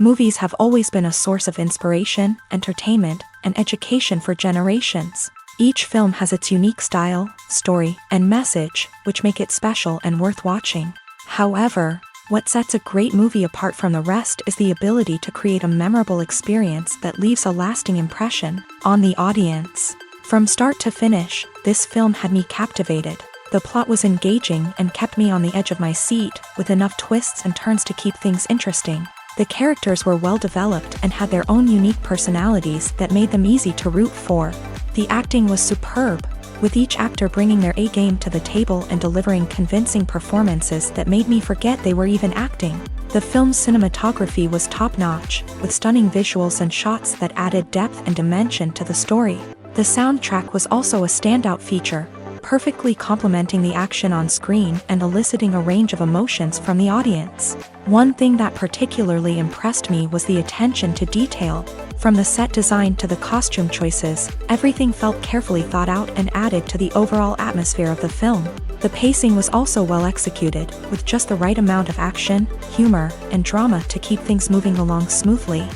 Movies have always been a source of inspiration, entertainment, and education for generations. Each film has its unique style, story, and message, which make it special and worth watching. However, what sets a great movie apart from the rest is the ability to create a memorable experience that leaves a lasting impression on the audience. From start to finish, this film had me captivated. The plot was engaging and kept me on the edge of my seat, with enough twists and turns to keep things interesting. The characters were well developed and had their own unique personalities that made them easy to root for. The acting was superb, with each actor bringing their A-game to the table and delivering convincing performances that made me forget they were even acting. The film's cinematography was top-notch, with stunning visuals and shots that added depth and dimension to the story. The soundtrack was also a standout feature, perfectly complementing the action on screen and eliciting a range of emotions from the audience. One thing that particularly impressed me was the attention to detail. From the set design to the costume choices, everything felt carefully thought out and added to the overall atmosphere of the film. The pacing was also well executed, with just the right amount of action, humor, and drama to keep things moving along smoothly.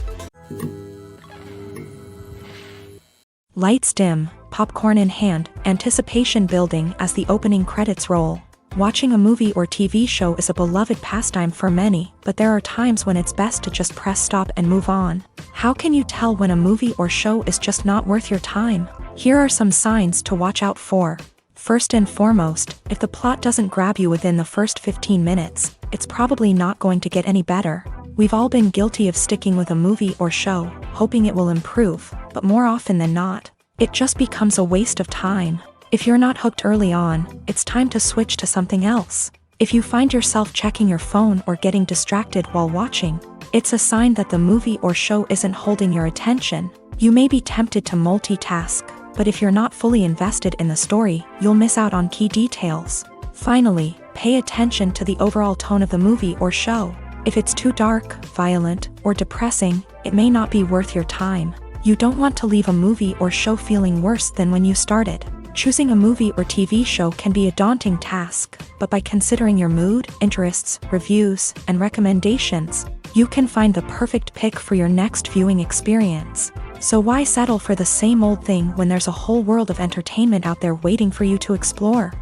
Lights dim, popcorn in hand, anticipation building as the opening credits roll. Watching a movie or TV show is a beloved pastime for many, but there are times when it's best to just press stop and move on. How can you tell when a movie or show is just not worth your time? Here are some signs to watch out for. First and foremost, if the plot doesn't grab you within the first 15 minutes, it's probably not going to get any better. We've all been guilty of sticking with a movie or show, hoping it will improve, but more often than not, it just becomes a waste of time. If you're not hooked early on, it's time to switch to something else. If you find yourself checking your phone or getting distracted while watching, it's a sign that the movie or show isn't holding your attention. You may be tempted to multitask, but if you're not fully invested in the story, you'll miss out on key details. Finally, pay attention to the overall tone of the movie or show. If it's too dark, violent, or depressing, it may not be worth your time. You don't want to leave a movie or show feeling worse than when you started. Choosing a movie or TV show can be a daunting task, but by considering your mood, interests, reviews, and recommendations, you can find the perfect pick for your next viewing experience. So why settle for the same old thing when there's a whole world of entertainment out there waiting for you to explore?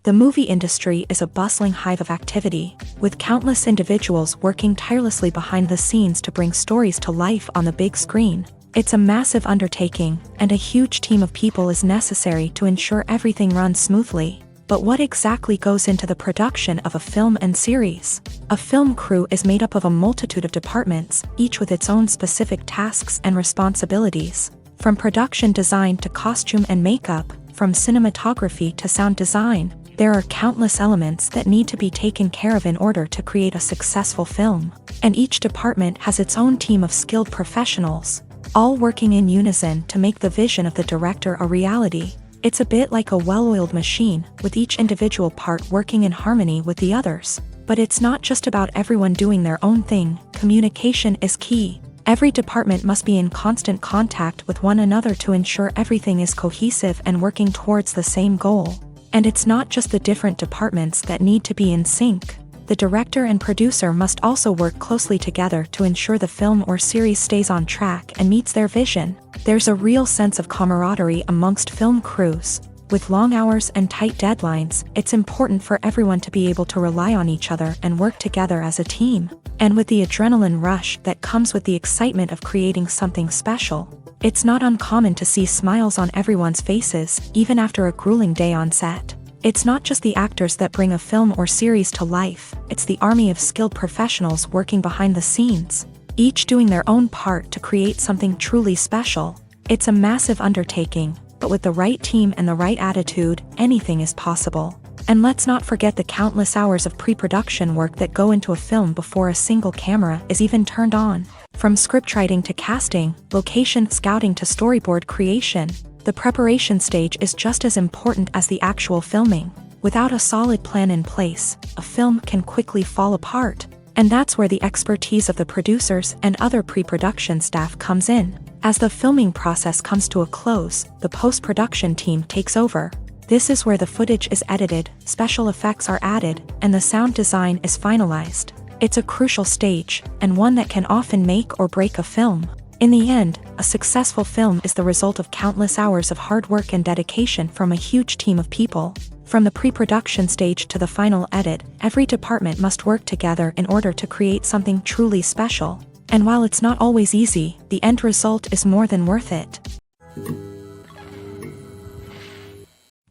The movie industry is a bustling hive of activity, with countless individuals working tirelessly behind the scenes to bring stories to life on the big screen. It's a massive undertaking, and a huge team of people is necessary to ensure everything runs smoothly. But what exactly goes into the production of a film and series? A film crew is made up of a multitude of departments, each with its own specific tasks and responsibilities. From production design to costume and makeup, from cinematography to sound design, there are countless elements that need to be taken care of in order to create a successful film. And each department has its own team of skilled professionals, all working in unison to make the vision of the director a reality. It's a bit like a well-oiled machine, with each individual part working in harmony with the others. But it's not just about everyone doing their own thing. Communication is key. Every department must be in constant contact with one another to ensure everything is cohesive and working towards the same goal. And it's not just the different departments that need to be in sync. The director and producer must also work closely together to ensure the film or series stays on track and meets their vision. There's a real sense of camaraderie amongst film crews. With long hours and tight deadlines, it's important for everyone to be able to rely on each other and work together as a team. And with the adrenaline rush that comes with the excitement of creating something special, it's not uncommon to see smiles on everyone's faces, even after a grueling day on set. It's not just the actors that bring a film or series to life, it's the army of skilled professionals working behind the scenes, each doing their own part to create something truly special. It's a massive undertaking, but with the right team and the right attitude, anything is possible. And let's not forget the countless hours of pre-production work that go into a film before a single camera is even turned on. From scriptwriting to casting, location scouting to storyboard creation, the preparation stage is just as important as the actual filming. Without a solid plan in place, a film can quickly fall apart. And that's where the expertise of the producers and other pre-production staff comes in. As the filming process comes to a close, the post-production team takes over. This is where the footage is edited, special effects are added, and the sound design is finalized. It's a crucial stage, and one that can often make or break a film. In the end, a successful film is the result of countless hours of hard work and dedication from a huge team of people. From the pre-production stage to the final edit, every department must work together in order to create something truly special. And while it's not always easy, the end result is more than worth it.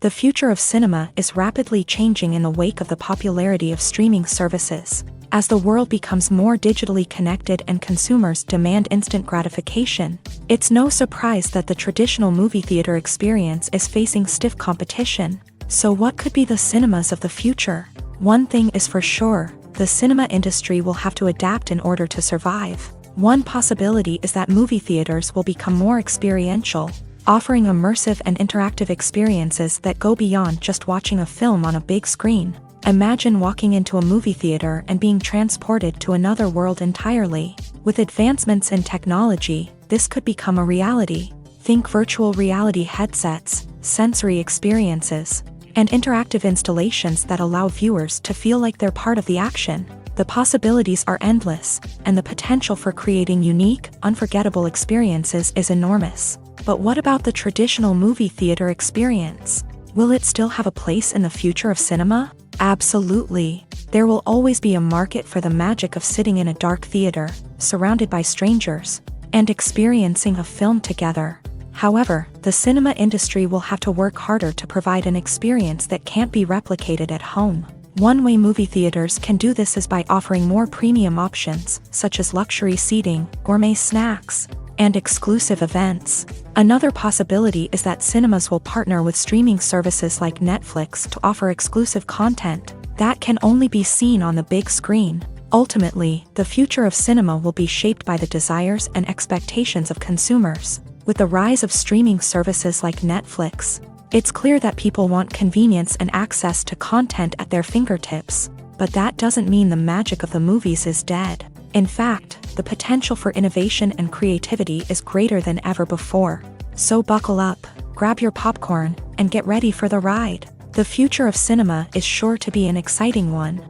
The future of cinema is rapidly changing in the wake of the popularity of streaming services. As the world becomes more digitally connected and consumers demand instant gratification, it's no surprise that the traditional movie theater experience is facing stiff competition. So what could be the cinemas of the future? One thing is for sure, the cinema industry will have to adapt in order to survive. One possibility is that movie theaters will become more experiential, offering immersive and interactive experiences that go beyond just watching a film on a big screen. Imagine walking into a movie theater and being transported to another world entirely. With advancements in technology, this could become a reality. Think virtual reality headsets, sensory experiences, and interactive installations that allow viewers to feel like they're part of the action. The possibilities are endless, and the potential for creating unique, unforgettable experiences is enormous. But what about the traditional movie theater experience? Will it still have a place in the future of cinema? Absolutely. There will always be a market for the magic of sitting in a dark theater, surrounded by strangers, and experiencing a film together. However, the cinema industry will have to work harder to provide an experience that can't be replicated at home. One way movie theaters can do this is by offering more premium options, such as luxury seating, gourmet snacks, and exclusive events. Another possibility is that cinemas will partner with streaming services like Netflix to offer exclusive content that can only be seen on the big screen. Ultimately, the future of cinema will be shaped by the desires and expectations of consumers. With the rise of streaming services like Netflix, it's clear that people want convenience and access to content at their fingertips. But that doesn't mean the magic of the movies is dead. In fact, the potential for innovation and creativity is greater than ever before. So buckle up, grab your popcorn, and get ready for the ride. The future of cinema is sure to be an exciting one.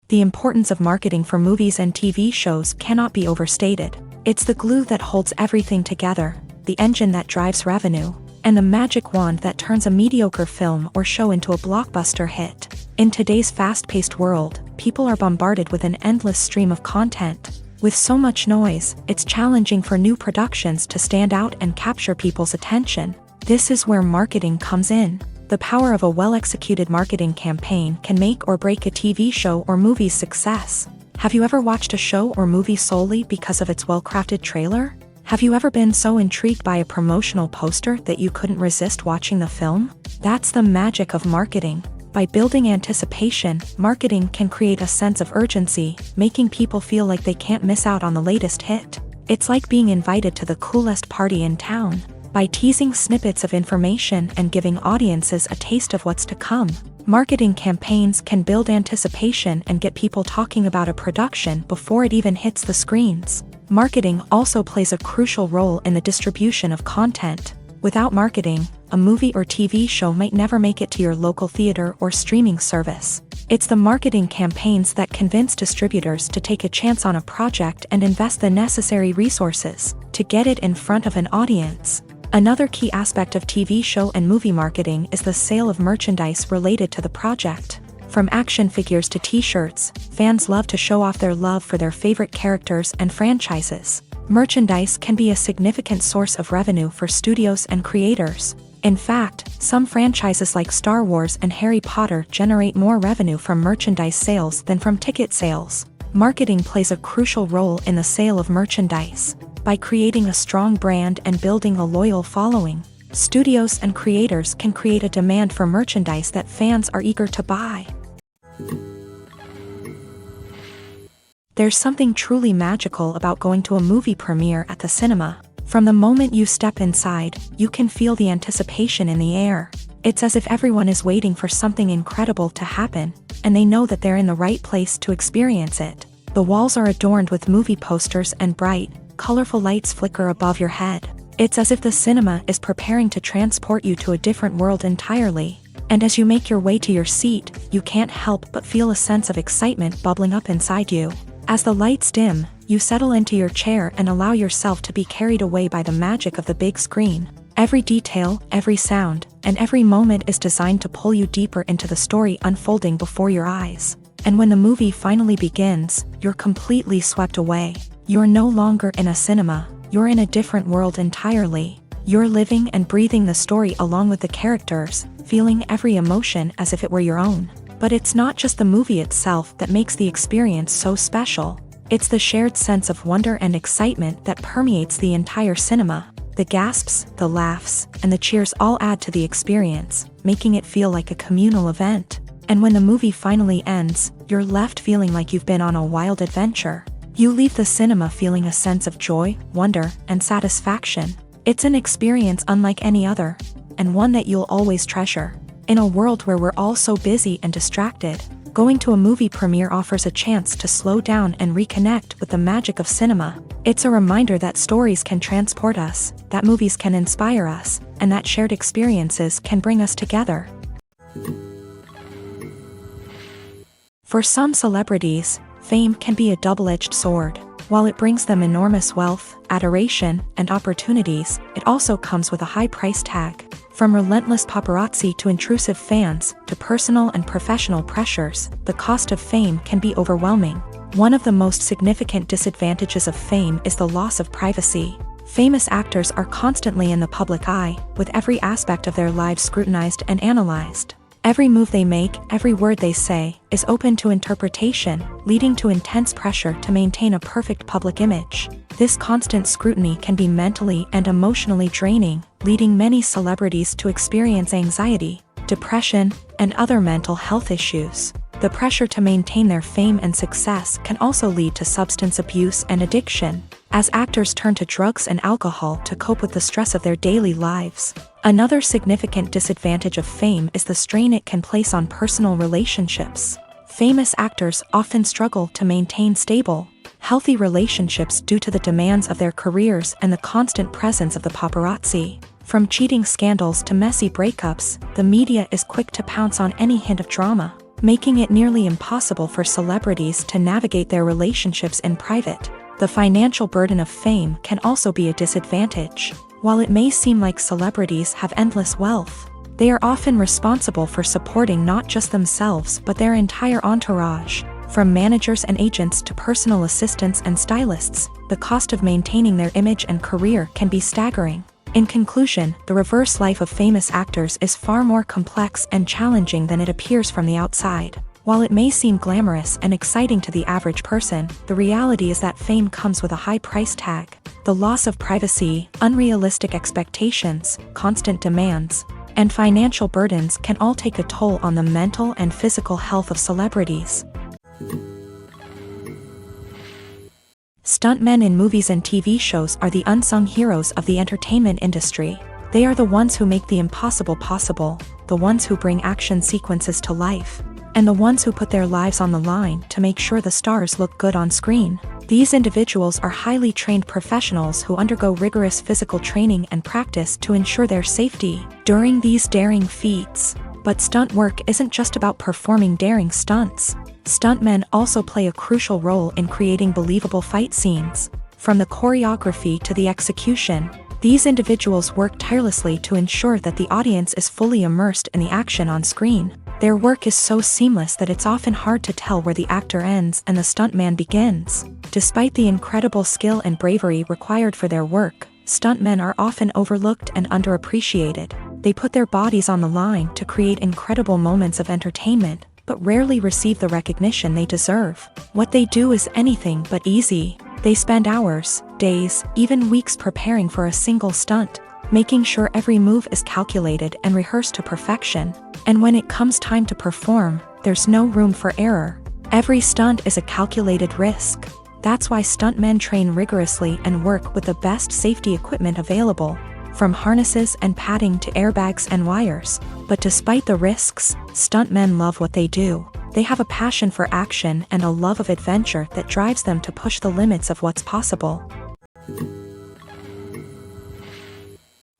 The importance of marketing for movies and TV shows cannot be overstated. It's the glue that holds everything together, the engine that drives revenue, and the magic wand that turns a mediocre film or show into a blockbuster hit. In today's fast-paced world, people are bombarded with an endless stream of content. With so much noise, it's challenging for new productions to stand out and capture people's attention. This is where marketing comes in. The power of a well-executed marketing campaign can make or break a TV show or movie's success. Have you ever watched a show or movie solely because of its well-crafted trailer? Have you ever been so intrigued by a promotional poster that you couldn't resist watching the film? That's the magic of marketing. By building anticipation, marketing can create a sense of urgency, making people feel like they can't miss out on the latest hit. It's like being invited to the coolest party in town. By teasing snippets of information and giving audiences a taste of what's to come, marketing campaigns can build anticipation and get people talking about a production before it even hits the screens. Marketing also plays a crucial role in the distribution of content. Without marketing, a movie or TV show might never make it to your local theater or streaming service. It's the marketing campaigns that convince distributors to take a chance on a project and invest the necessary resources to get it in front of an audience. Another key aspect of TV show and movie marketing is the sale of merchandise related to the project. From action figures to t-shirts, fans love to show off their love for their favorite characters and franchises. Merchandise can be a significant source of revenue for studios and creators. In fact, some franchises like Star Wars and Harry Potter generate more revenue from merchandise sales than from ticket sales. Marketing plays a crucial role in the sale of merchandise. By creating a strong brand and building a loyal following, studios and creators can create a demand for merchandise that fans are eager to buy. There's something truly magical about going to a movie premiere at the cinema. From the moment you step inside, you can feel the anticipation in the air. It's as if everyone is waiting for something incredible to happen, and they know that they're in the right place to experience it. The walls are adorned with movie posters and bright, colorful lights flicker above your head. It's as if the cinema is preparing to transport you to a different world entirely. And as you make your way to your seat, you can't help but feel a sense of excitement bubbling up inside you. As the lights dim, you settle into your chair and allow yourself to be carried away by the magic of the big screen. Every detail, every sound, and every moment is designed to pull you deeper into the story unfolding before your eyes. And when the movie finally begins, you're completely swept away. You're no longer in a cinema, you're in a different world entirely. You're living and breathing the story along with the characters, feeling every emotion as if it were your own. But it's not just the movie itself that makes the experience so special. It's the shared sense of wonder and excitement that permeates the entire cinema. The gasps, the laughs, and the cheers all add to the experience, making it feel like a communal event. And when the movie finally ends, you're left feeling like you've been on a wild adventure. You leave the cinema feeling a sense of joy, wonder, and satisfaction. It's an experience unlike any other, and one that you'll always treasure. In a world where we're all so busy and distracted, going to a movie premiere offers a chance to slow down and reconnect with the magic of cinema. It's a reminder that stories can transport us, that movies can inspire us, and that shared experiences can bring us together. For some celebrities, fame can be a double-edged sword. While it brings them enormous wealth, adoration, and opportunities, it also comes with a high price tag. From relentless paparazzi to intrusive fans, to personal and professional pressures, the cost of fame can be overwhelming. One of the most significant disadvantages of fame is the loss of privacy. Famous actors are constantly in the public eye, with every aspect of their lives scrutinized and analyzed. Every move they make, every word they say, is open to interpretation, leading to intense pressure to maintain a perfect public image. This constant scrutiny can be mentally and emotionally draining, leading many celebrities to experience anxiety, depression, and other mental health issues. The pressure to maintain their fame and success can also lead to substance abuse and addiction, as actors turn to drugs and alcohol to cope with the stress of their daily lives. Another significant disadvantage of fame is the strain it can place on personal relationships. Famous actors often struggle to maintain stable, healthy relationships due to the demands of their careers and the constant presence of the paparazzi. From cheating scandals to messy breakups, the media is quick to pounce on any hint of drama, making it nearly impossible for celebrities to navigate their relationships in private. The financial burden of fame can also be a disadvantage. While it may seem like celebrities have endless wealth, they are often responsible for supporting not just themselves but their entire entourage. From managers and agents to personal assistants and stylists, the cost of maintaining their image and career can be staggering. In conclusion, the reverse life of famous actors is far more complex and challenging than it appears from the outside. While it may seem glamorous and exciting to the average person, the reality is that fame comes with a high price tag. The loss of privacy, unrealistic expectations, constant demands, and financial burdens can all take a toll on the mental and physical health of celebrities. Stuntmen in movies and TV shows are the unsung heroes of the entertainment industry. They are the ones who make the impossible possible, the ones who bring action sequences to life, and the ones who put their lives on the line to make sure the stars look good on screen. These individuals are highly trained professionals who undergo rigorous physical training and practice to ensure their safety during these daring feats. But stunt work isn't just about performing daring stunts. Stuntmen also play a crucial role in creating believable fight scenes. From the choreography to the execution, These individuals work tirelessly to ensure that the audience is fully immersed in the action on screen. Their work is so seamless that it's often hard to tell where the actor ends and the stuntman begins. Despite the incredible skill and bravery required for their work, stuntmen are often overlooked and underappreciated. They put their bodies on the line to create incredible moments of entertainment, but rarely receive the recognition they deserve. What they do is anything but easy. They spend hours, days, even weeks preparing for a single stunt, making sure every move is calculated and rehearsed to perfection. And when it comes time to perform, there's no room for error. Every stunt is a calculated risk. That's why stuntmen train rigorously and work with the best safety equipment available, from harnesses and padding to airbags and wires. But despite the risks, stuntmen love what they do. They have a passion for action and a love of adventure that drives them to push the limits of what's possible.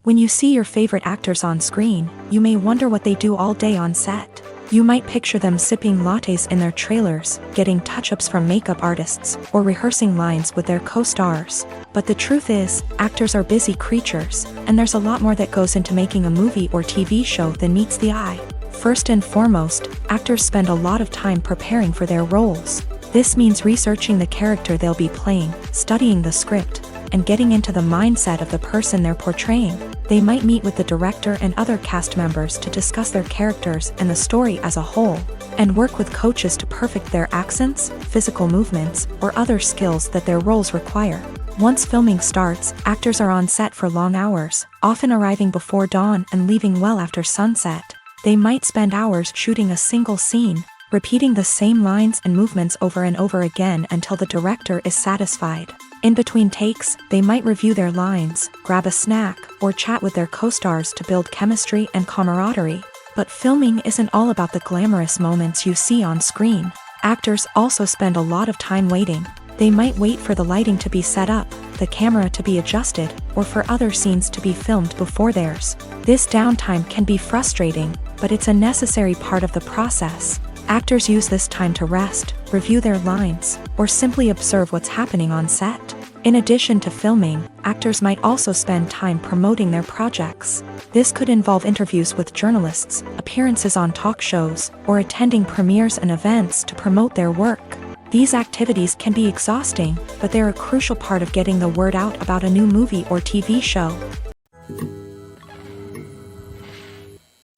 When you see your favorite actors on screen, you may wonder what they do all day on set. You might picture them sipping lattes in their trailers, getting touch-ups from makeup artists, or rehearsing lines with their co-stars. But the truth is, actors are busy creatures, and there's a lot more that goes into making a movie or TV show than meets the eye. First and foremost, actors spend a lot of time preparing for their roles. This means researching the character they'll be playing, studying the script, and getting into the mindset of the person they're portraying. They might meet with the director and other cast members to discuss their characters and the story as a whole, and work with coaches to perfect their accents, physical movements, or other skills that their roles require. Once filming starts, actors are on set for long hours, often arriving before dawn and leaving well after sunset. They might spend hours shooting a single scene, repeating the same lines and movements over and over again until the director is satisfied. In between takes, they might review their lines, grab a snack, or chat with their co-stars to build chemistry and camaraderie. But filming isn't all about the glamorous moments you see on screen. Actors also spend a lot of time waiting. They might wait for the lighting to be set up, the camera to be adjusted, or for other scenes to be filmed before theirs. This downtime can be frustrating, but it's a necessary part of the process. Actors use this time to rest, review their lines, or simply observe what's happening on set. In addition to filming, actors might also spend time promoting their projects. This could involve interviews with journalists, appearances on talk shows, or attending premieres and events to promote their work. These activities can be exhausting, but they're a crucial part of getting the word out about a new movie or TV show.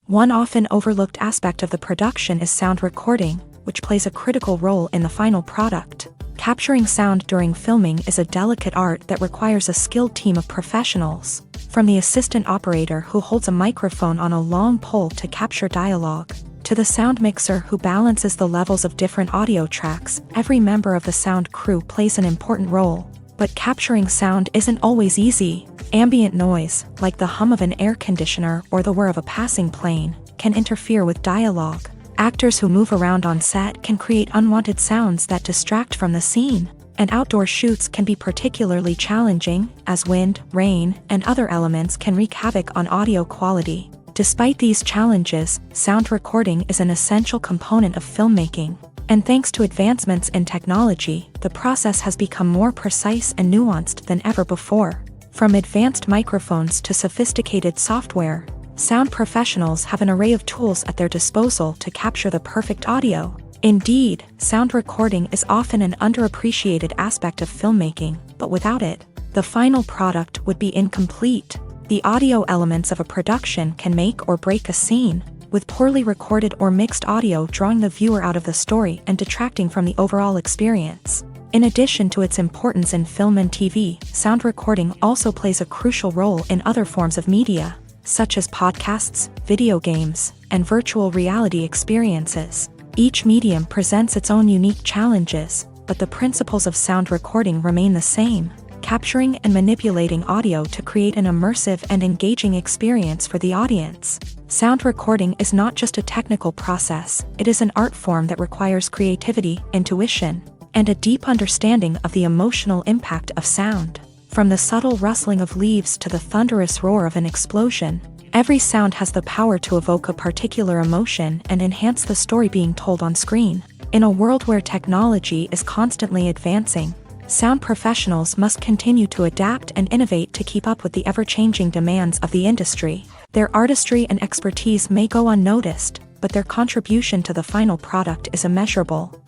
One often overlooked aspect of the production is sound recording, which plays a critical role in the final product. Capturing sound during filming is a delicate art that requires a skilled team of professionals. From the assistant operator who holds a microphone on a long pole to capture dialogue, to the sound mixer who balances the levels of different audio tracks, every member of the sound crew plays an important role. But capturing sound isn't always easy. Ambient noise, like the hum of an air conditioner or the whir of a passing plane, can interfere with dialogue. Actors who move around on set can create unwanted sounds that distract from the scene. And outdoor shoots can be particularly challenging, as wind, rain, and other elements can wreak havoc on audio quality. Despite these challenges, sound recording is an essential component of filmmaking. And thanks to advancements in technology, the process has become more precise and nuanced than ever before. From advanced microphones to sophisticated software, sound professionals have an array of tools at their disposal to capture the perfect audio. Indeed, sound recording is often an underappreciated aspect of filmmaking, but without it, the final product would be incomplete. The audio elements of a production can make or break a scene, with poorly recorded or mixed audio drawing the viewer out of the story and detracting from the overall experience. In addition to its importance in film and TV, sound recording also plays a crucial role in other forms of media, such as podcasts, video games, and virtual reality experiences. Each medium presents its own unique challenges, but the principles of sound recording remain the same, capturing and manipulating audio to create an immersive and engaging experience for the audience. Sound recording is not just a technical process, it is an art form that requires creativity, intuition, and a deep understanding of the emotional impact of sound. From the subtle rustling of leaves to the thunderous roar of an explosion, every sound has the power to evoke a particular emotion and enhance the story being told on screen. In a world where technology is constantly advancing, Sound professionals must continue to adapt and innovate to keep up with the ever-changing demands of the industry. Their artistry and expertise may go unnoticed, but their contribution to the final product is immeasurable.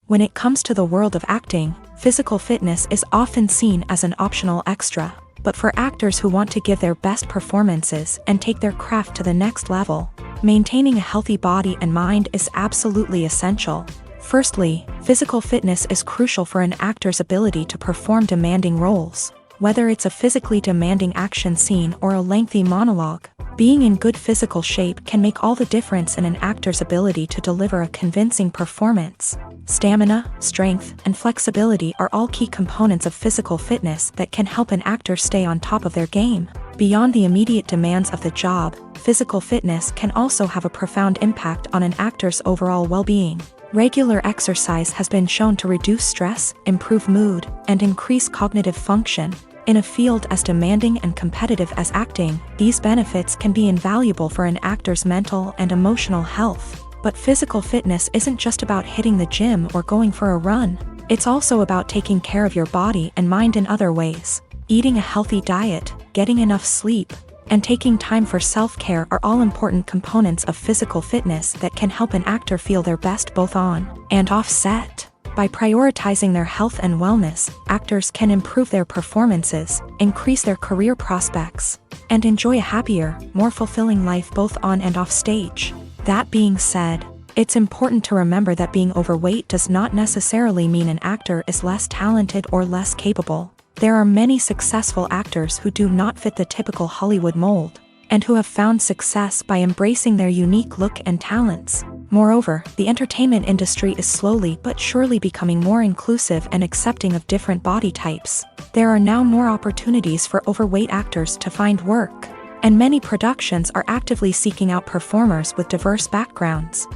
When it comes to the world of acting, physical fitness is often seen as an optional extra. But for actors who want to give their best performances and take their craft to the next level, maintaining a healthy body and mind is absolutely essential. Firstly, physical fitness is crucial for an actor's ability to perform demanding roles. Whether it's a physically demanding action scene or a lengthy monologue, being in good physical shape can make all the difference in an actor's ability to deliver a convincing performance. Stamina, strength, and flexibility are all key components of physical fitness that can help an actor stay on top of their game. Beyond the immediate demands of the job, physical fitness can also have a profound impact on an actor's overall well-being. Regular exercise has been shown to reduce stress, improve mood, and increase cognitive function. In a field as demanding and competitive as acting, these benefits can be invaluable for an actor's mental and emotional health. But physical fitness isn't just about hitting the gym or going for a run. It's also about taking care of your body and mind in other ways. Eating a healthy diet, getting enough sleep, and taking time for self-care are all important components of physical fitness that can help an actor feel their best both on and off set. By prioritizing their health and wellness, actors can improve their performances, increase their career prospects, and enjoy a happier, more fulfilling life both on and off stage. That being said, it's important to remember that being overweight does not necessarily mean an actor is less talented or less capable. There are many successful actors who do not fit the typical Hollywood mold, and who have found success by embracing their unique look and talents. Moreover, the entertainment industry is slowly but surely becoming more inclusive and accepting of different body types. There are now more opportunities for overweight actors to find work, and many productions are actively seeking out performers with diverse backgrounds.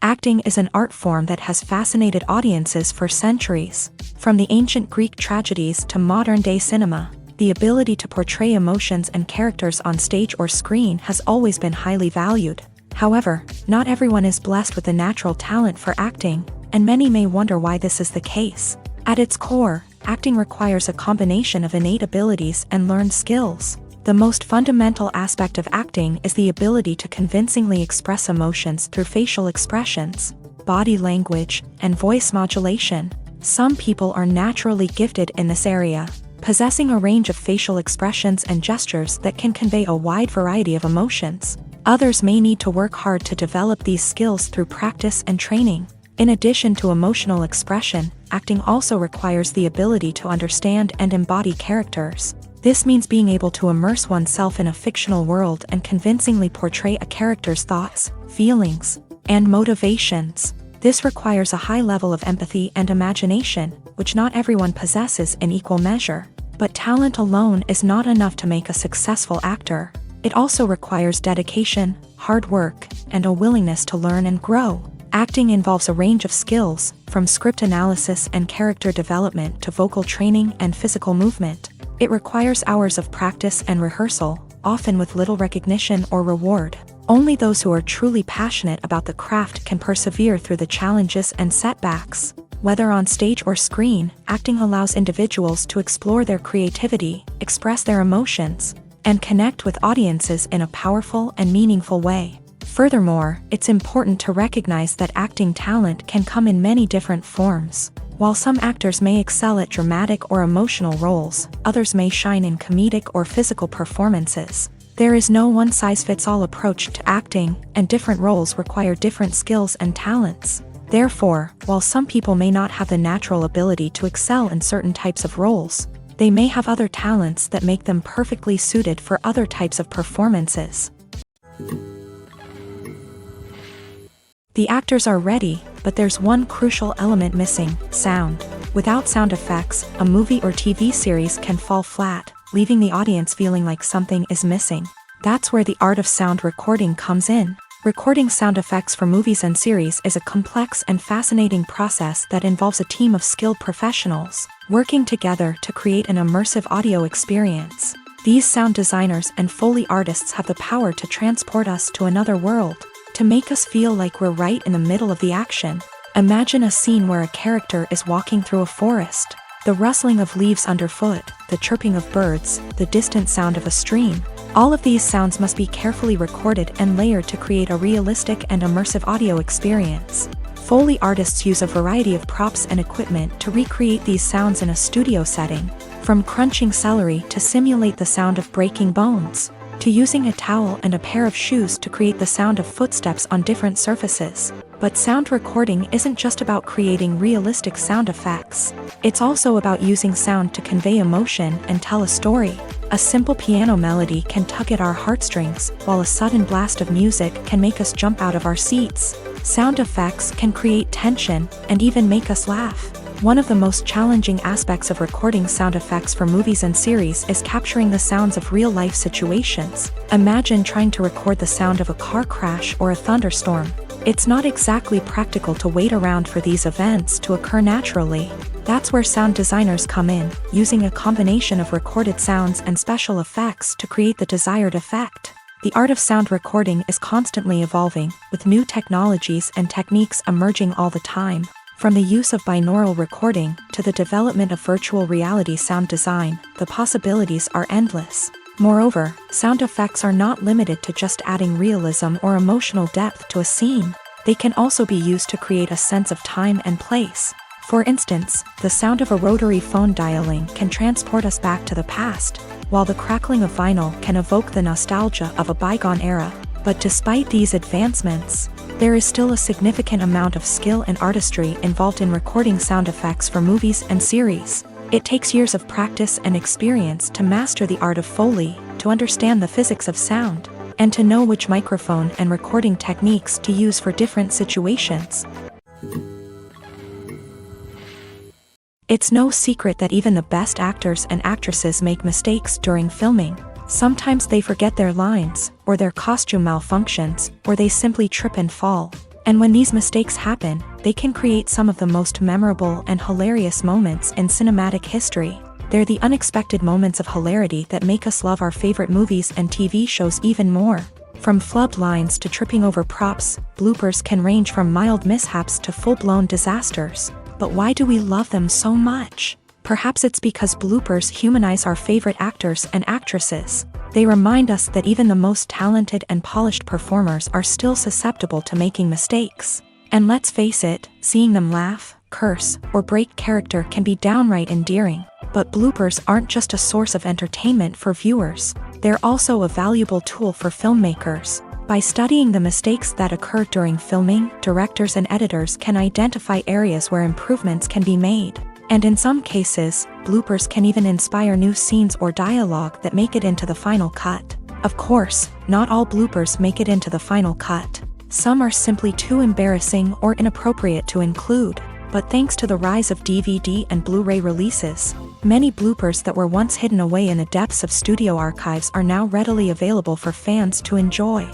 Acting is an art form that has fascinated audiences for centuries. From the ancient Greek tragedies to modern-day cinema, the ability to portray emotions and characters on stage or screen has always been highly valued. However, not everyone is blessed with a natural talent for acting, and many may wonder why this is the case. At its core, acting requires a combination of innate abilities and learned skills. The most fundamental aspect of acting is the ability to convincingly express emotions through facial expressions, body language, and voice modulation. Some people are naturally gifted in this area, possessing a range of facial expressions and gestures that can convey a wide variety of emotions. Others may need to work hard to develop these skills through practice and training. In addition to emotional expression, acting also requires the ability to understand and embody characters. This means being able to immerse oneself in a fictional world and convincingly portray a character's thoughts, feelings, and motivations. This requires a high level of empathy and imagination, which not everyone possesses in equal measure. But talent alone is not enough to make a successful actor. It also requires dedication, hard work, and a willingness to learn and grow. Acting involves a range of skills, from script analysis and character development to vocal training and physical movement. It requires hours of practice and rehearsal, often with little recognition or reward. Only those who are truly passionate about the craft can persevere through the challenges and setbacks. Whether on stage or screen, acting allows individuals to explore their creativity, express their emotions, and connect with audiences in a powerful and meaningful way. Furthermore, it's important to recognize that acting talent can come in many different forms. While some actors may excel at dramatic or emotional roles, others may shine in comedic or physical performances. There is no one-size-fits-all approach to acting, and different roles require different skills and talents. Therefore, while some people may not have the natural ability to excel in certain types of roles, they may have other talents that make them perfectly suited for other types of performances. The actors are ready, but there's one crucial element missing: sound. Without sound effects, a movie or TV series can fall flat, leaving the audience feeling like something is missing. That's where the art of sound recording comes in. Recording sound effects for movies and series is a complex and fascinating process that involves a team of skilled professionals working together to create an immersive audio experience. These sound designers and Foley artists have the power to transport us to another world. to make us feel like we're right in the middle of the action. Imagine a scene where a character is walking through a forest. The rustling of leaves underfoot, the chirping of birds, the distant sound of a stream. All of these sounds must be carefully recorded and layered to create a realistic and immersive audio experience. Foley artists use a variety of props and equipment to recreate these sounds in a studio setting, from crunching celery to simulate the sound of breaking bones, to using a towel and a pair of shoes to create the sound of footsteps on different surfaces. But sound recording isn't just about creating realistic sound effects. It's also about using sound to convey emotion and tell a story. A simple piano melody can tug at our heartstrings, while a sudden blast of music can make us jump out of our seats. Sound effects can create tension and even make us laugh. One of the most challenging aspects of recording sound effects for movies and series is capturing the sounds of real-life situations. Imagine trying to record the sound of a car crash or a thunderstorm. It's not exactly practical to wait around for these events to occur naturally. That's where sound designers come in, using a combination of recorded sounds and special effects to create the desired effect. The art of sound recording is constantly evolving, with new technologies and techniques emerging all the time. From the use of binaural recording to the development of virtual reality sound design, the possibilities are endless. Moreover, sound effects are not limited to just adding realism or emotional depth to a scene. They can also be used to create a sense of time and place. For instance, the sound of a rotary phone dialing can transport us back to the past, while the crackling of vinyl can evoke the nostalgia of a bygone era. But despite these advancements, there is still a significant amount of skill and artistry involved in recording sound effects for movies and series. It takes years of practice and experience to master the art of Foley, to understand the physics of sound, and to know which microphone and recording techniques to use for different situations. It's no secret that even the best actors and actresses make mistakes during filming. Sometimes they forget their lines, or their costume malfunctions, or they simply trip and fall. And when these mistakes happen, they can create some of the most memorable and hilarious moments in cinematic history. They're the unexpected moments of hilarity that make us love our favorite movies and TV shows even more. From flubbed lines to tripping over props, bloopers can range from mild mishaps to full-blown disasters. But why do we love them so much? Perhaps it's because bloopers humanize our favorite actors and actresses. They remind us that even the most talented and polished performers are still susceptible to making mistakes. And let's face it, seeing them laugh, curse, or break character can be downright endearing. But bloopers aren't just a source of entertainment for viewers. They're also a valuable tool for filmmakers. By studying the mistakes that occur during filming, directors and editors can identify areas where improvements can be made. And in some cases, bloopers can even inspire new scenes or dialogue that make it into the final cut. Of course, not all bloopers make it into the final cut. Some are simply too embarrassing or inappropriate to include. But thanks to the rise of DVD and Blu-ray releases, many bloopers that were once hidden away in the depths of studio archives are now readily available for fans to enjoy.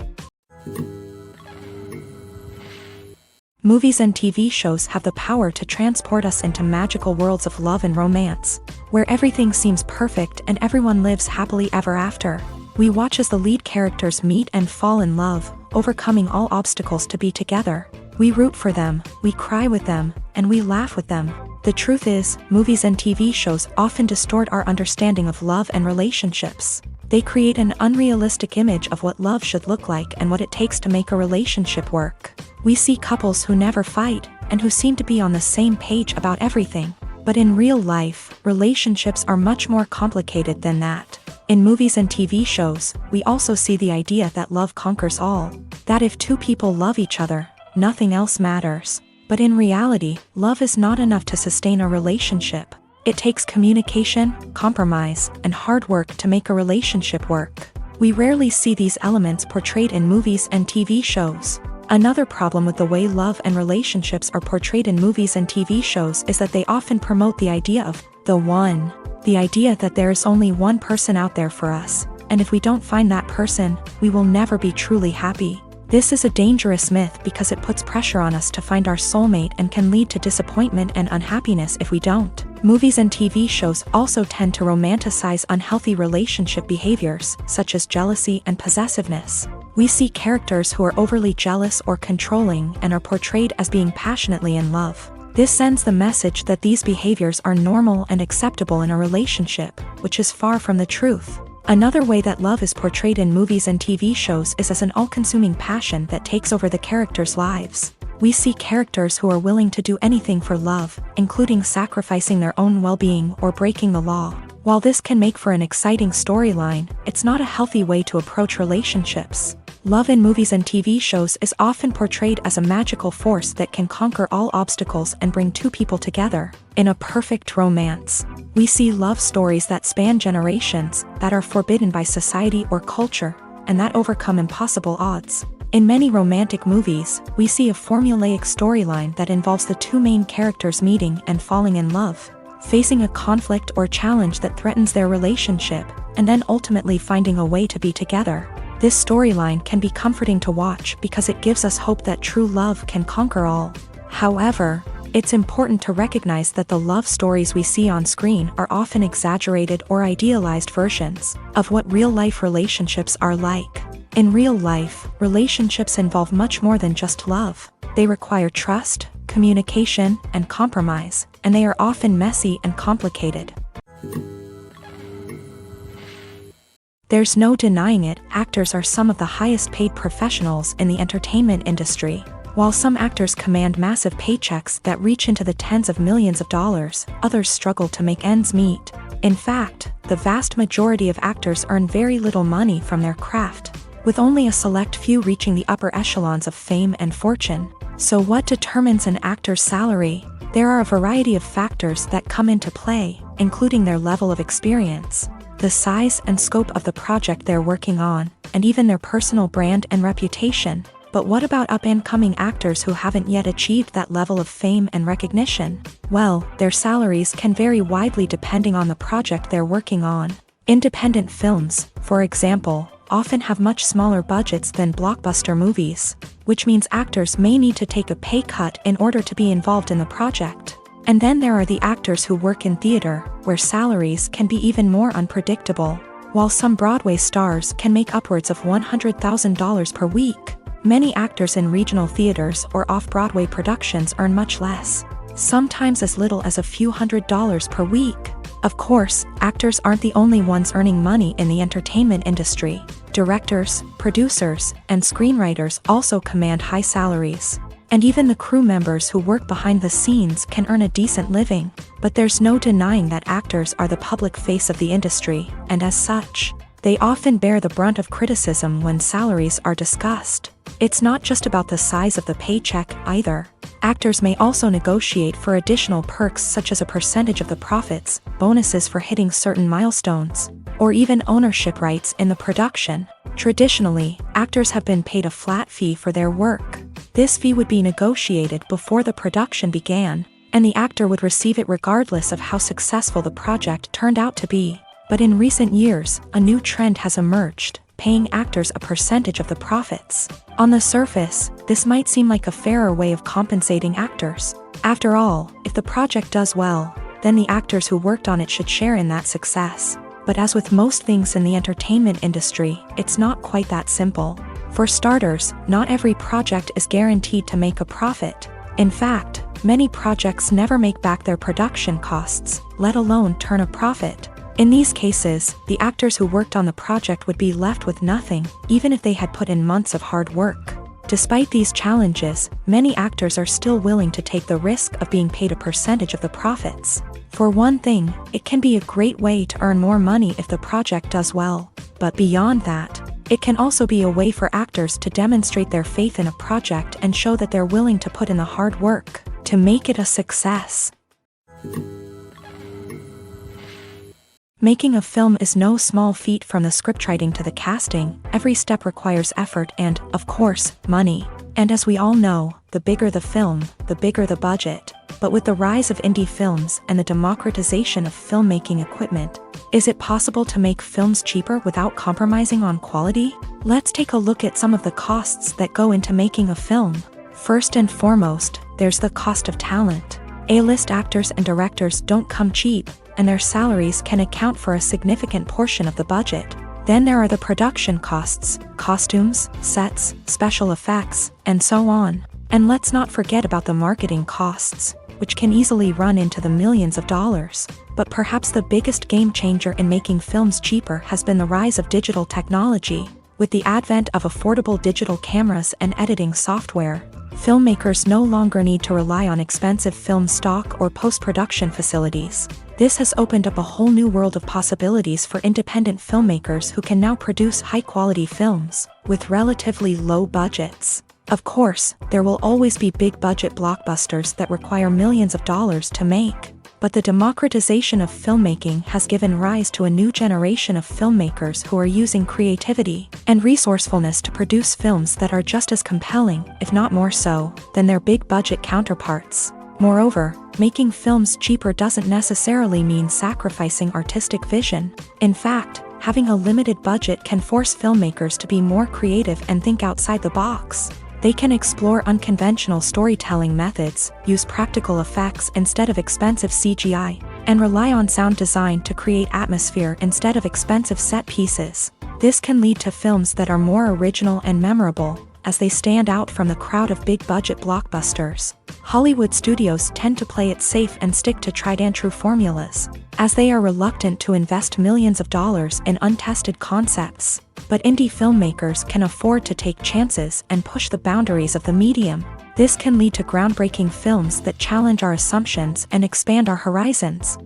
Movies and TV shows have the power to transport us into magical worlds of love and romance, where everything seems perfect and everyone lives happily ever after. We watch as the lead characters meet and fall in love, overcoming all obstacles to be together. We root for them, we cry with them, and we laugh with them. The truth is, movies and TV shows often distort our understanding of love and relationships. They create an unrealistic image of what love should look like and what it takes to make a relationship work. We see couples who never fight, and who seem to be on the same page about everything. But in real life, relationships are much more complicated than that. In movies and TV shows, we also see the idea that love conquers all. That if two people love each other, nothing else matters. But in reality, love is not enough to sustain a relationship. It takes communication, compromise, and hard work to make a relationship work. We rarely see these elements portrayed in movies and TV shows. Another problem with the way love and relationships are portrayed in movies and TV shows is that they often promote the idea of the one. The idea that there is only one person out there for us, and if we don't find that person, we will never be truly happy. This is a dangerous myth because it puts pressure on us to find our soulmate and can lead to disappointment and unhappiness if we don't. Movies and TV shows also tend to romanticize unhealthy relationship behaviors, such as jealousy and possessiveness. We see characters who are overly jealous or controlling and are portrayed as being passionately in love. This sends the message that these behaviors are normal and acceptable in a relationship, which is far from the truth. Another way that love is portrayed in movies and TV shows is as an all-consuming passion that takes over the characters' lives. We see characters who are willing to do anything for love, including sacrificing their own well-being or breaking the law. While this can make for an exciting storyline, it's not a healthy way to approach relationships. Love in movies and TV shows is often portrayed as a magical force that can conquer all obstacles and bring two people together. In a perfect romance, we see love stories that span generations, that are forbidden by society or culture, and that overcome impossible odds. In many romantic movies, we see a formulaic storyline that involves the two main characters meeting and falling in love, facing a conflict or challenge that threatens their relationship, and then ultimately finding a way to be together. This storyline can be comforting to watch because it gives us hope that true love can conquer all. However, it's important to recognize that the love stories we see on screen are often exaggerated or idealized versions of what real-life relationships are like. In real life, relationships involve much more than just love. They require trust, communication, and compromise, and they are often messy and complicated. There's no denying it, actors are some of the highest paid professionals in the entertainment industry. While some actors command massive paychecks that reach into the tens of millions of dollars, others struggle to make ends meet. In fact, the vast majority of actors earn very little money from their craft, with only a select few reaching the upper echelons of fame and fortune. So what determines an actor's salary? There are a variety of factors that come into play, including their level of experience, the size and scope of the project they're working on, and even their personal brand and reputation. But what about up-and-coming actors who haven't yet achieved that level of fame and recognition? Well, their salaries can vary widely depending on the project they're working on. Independent films, for example, often have much smaller budgets than blockbuster movies, which means actors may need to take a pay cut in order to be involved in the project. And then there are the actors who work in theater, where salaries can be even more unpredictable. While some Broadway stars can make upwards of $100,000 per week, many actors in regional theaters or off-Broadway productions earn much less, sometimes as little as a few $100s per week. Of course, actors aren't the only ones earning money in the entertainment industry. Directors, producers, and screenwriters also command high salaries. And even the crew members who work behind the scenes can earn a decent living. But there's no denying that actors are the public face of the industry, and as such, they often bear the brunt of criticism when salaries are discussed. It's not just about the size of the paycheck either. Actors may also negotiate for additional perks such as a percentage of the profits, bonuses for hitting certain milestones, or even ownership rights in the production. Traditionally, actors have been paid a flat fee for their work. This fee would be negotiated before the production began, and the actor would receive it regardless of how successful the project turned out to be. But in recent years, a new trend has emerged, paying actors a percentage of the profits. On the surface, this might seem like a fairer way of compensating actors. After all, if the project does well, then the actors who worked on it should share in that success. But as with most things in the entertainment industry, it's not quite that simple. For starters, not every project is guaranteed to make a profit. In fact, many projects never make back their production costs, let alone turn a profit. In these cases, the actors who worked on the project would be left with nothing, even if they had put in months of hard work. Despite these challenges, many actors are still willing to take the risk of being paid a percentage of the profits. For one thing, it can be a great way to earn more money if the project does well. But beyond that, it can also be a way for actors to demonstrate their faith in a project and show that they're willing to put in the hard work to make it a success. Making a film is no small feat. From the scriptwriting to the casting, every step requires effort and, of course, money. And as we all know, the bigger the film, the bigger the budget. But with the rise of indie films and the democratization of filmmaking equipment, is it possible to make films cheaper without compromising on quality? Let's take a look at some of the costs that go into making a film. First and foremost, there's the cost of talent. A-list actors and directors don't come cheap, and their salaries can account for a significant portion of the budget. Then there are the production costs, costumes, sets, special effects, and so on. And let's not forget about the marketing costs, which can easily run into the millions of dollars. But perhaps the biggest game changer in making films cheaper has been the rise of digital technology. With the advent of affordable digital cameras and editing software, filmmakers no longer need to rely on expensive film stock or post-production facilities. This has opened up a whole new world of possibilities for independent filmmakers who can now produce high-quality films with relatively low budgets. Of course, there will always be big-budget blockbusters that require millions of dollars to make. But the democratization of filmmaking has given rise to a new generation of filmmakers who are using creativity and resourcefulness to produce films that are just as compelling, if not more so, than their big-budget counterparts. Moreover, making films cheaper doesn't necessarily mean sacrificing artistic vision. In fact, having a limited budget can force filmmakers to be more creative and think outside the box. They can explore unconventional storytelling methods, use practical effects instead of expensive CGI, and rely on sound design to create atmosphere instead of expensive set pieces. This can lead to films that are more original and memorable, as they stand out from the crowd of big-budget blockbusters. Hollywood studios tend to play it safe and stick to tried-and-true formulas, as they are reluctant to invest millions of dollars in untested concepts. But indie filmmakers can afford to take chances and push the boundaries of the medium. This can lead to groundbreaking films that challenge our assumptions and expand our horizons.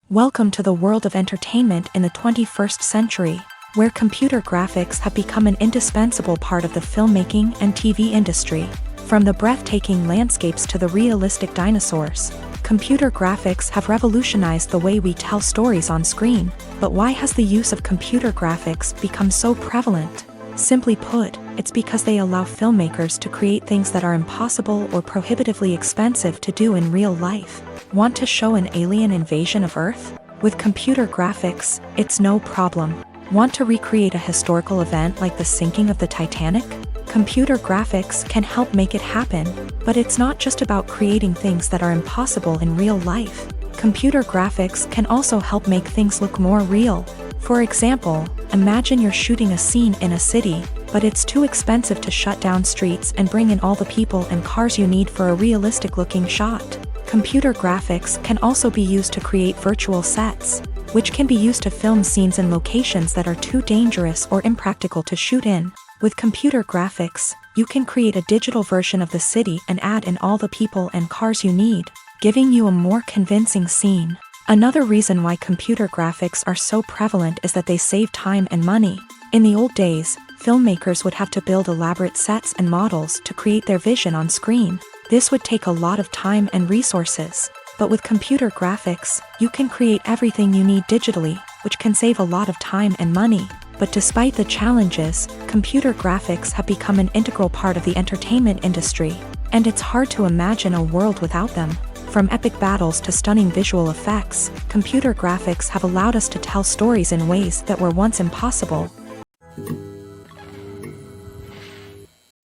Welcome to the world of entertainment in the 21st century, where computer graphics have become an indispensable part of the filmmaking and TV industry. From the breathtaking landscapes to the realistic dinosaurs, computer graphics have revolutionized the way we tell stories on screen. But why has the use of computer graphics become so prevalent? Simply put, it's because they allow filmmakers to create things that are impossible or prohibitively expensive to do in real life. Want to show an alien invasion of Earth? With computer graphics, it's no problem. Want to recreate a historical event like the sinking of the Titanic? Computer graphics can help make it happen, but it's not just about creating things that are impossible in real life. Computer graphics can also help make things look more real. For example, imagine you're shooting a scene in a city, but it's too expensive to shut down streets and bring in all the people and cars you need for a realistic-looking shot. Computer graphics can also be used to create virtual sets, which can be used to film scenes in locations that are too dangerous or impractical to shoot in. With computer graphics, you can create a digital version of the city and add in all the people and cars you need, giving you a more convincing scene. Another reason why computer graphics are so prevalent is that they save time and money. In the old days, filmmakers would have to build elaborate sets and models to create their vision on screen. This would take a lot of time and resources. But with computer graphics, you can create everything you need digitally, which can save a lot of time and money. But despite the challenges, computer graphics have become an integral part of the entertainment industry, and it's hard to imagine a world without them. From epic battles to stunning visual effects, computer graphics have allowed us to tell stories in ways that were once impossible.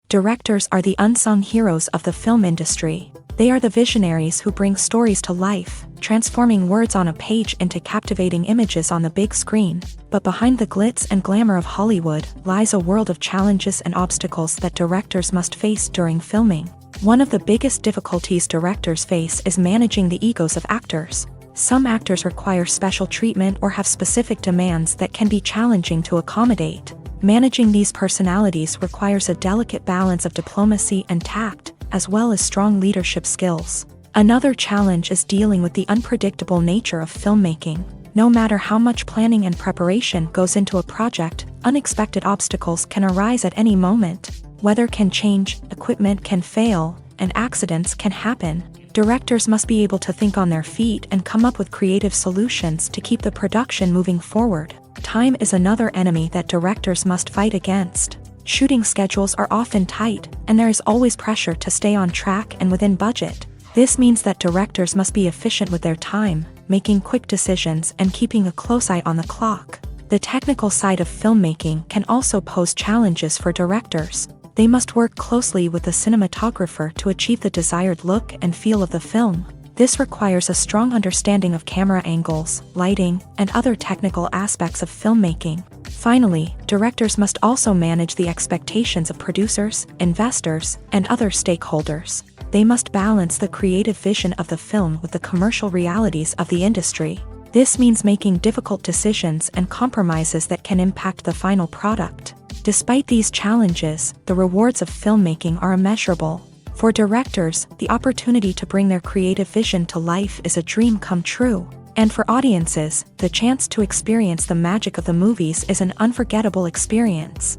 Directors are the unsung heroes of the film industry. They are the visionaries who bring stories to life, transforming words on a page into captivating images on the big screen. But behind the glitz and glamour of Hollywood lies a world of challenges and obstacles that directors must face during filming. One of the biggest difficulties directors face is managing the egos of actors. Some actors require special treatment or have specific demands that can be challenging to accommodate. Managing these personalities requires a delicate balance of diplomacy and tact, as well as strong leadership skills. Another challenge is dealing with the unpredictable nature of filmmaking. No matter how much planning and preparation goes into a project, unexpected obstacles can arise at any moment. Weather can change, equipment can fail, and accidents can happen. Directors must be able to think on their feet and come up with creative solutions to keep the production moving forward. Time is another enemy that directors must fight against. Shooting schedules are often tight, and there is always pressure to stay on track and within budget. This means that directors must be efficient with their time, making quick decisions and keeping a close eye on the clock. The technical side of filmmaking can also pose challenges for directors. They must work closely with the cinematographer to achieve the desired look and feel of the film. This requires a strong understanding of camera angles, lighting, and other technical aspects of filmmaking. Finally, directors must also manage the expectations of producers, investors, and other stakeholders. They must balance the creative vision of the film with the commercial realities of the industry. This means making difficult decisions and compromises that can impact the final product. Despite these challenges, the rewards of filmmaking are immeasurable. For directors, the opportunity to bring their creative vision to life is a dream come true. And for audiences, the chance to experience the magic of the movies is an unforgettable experience.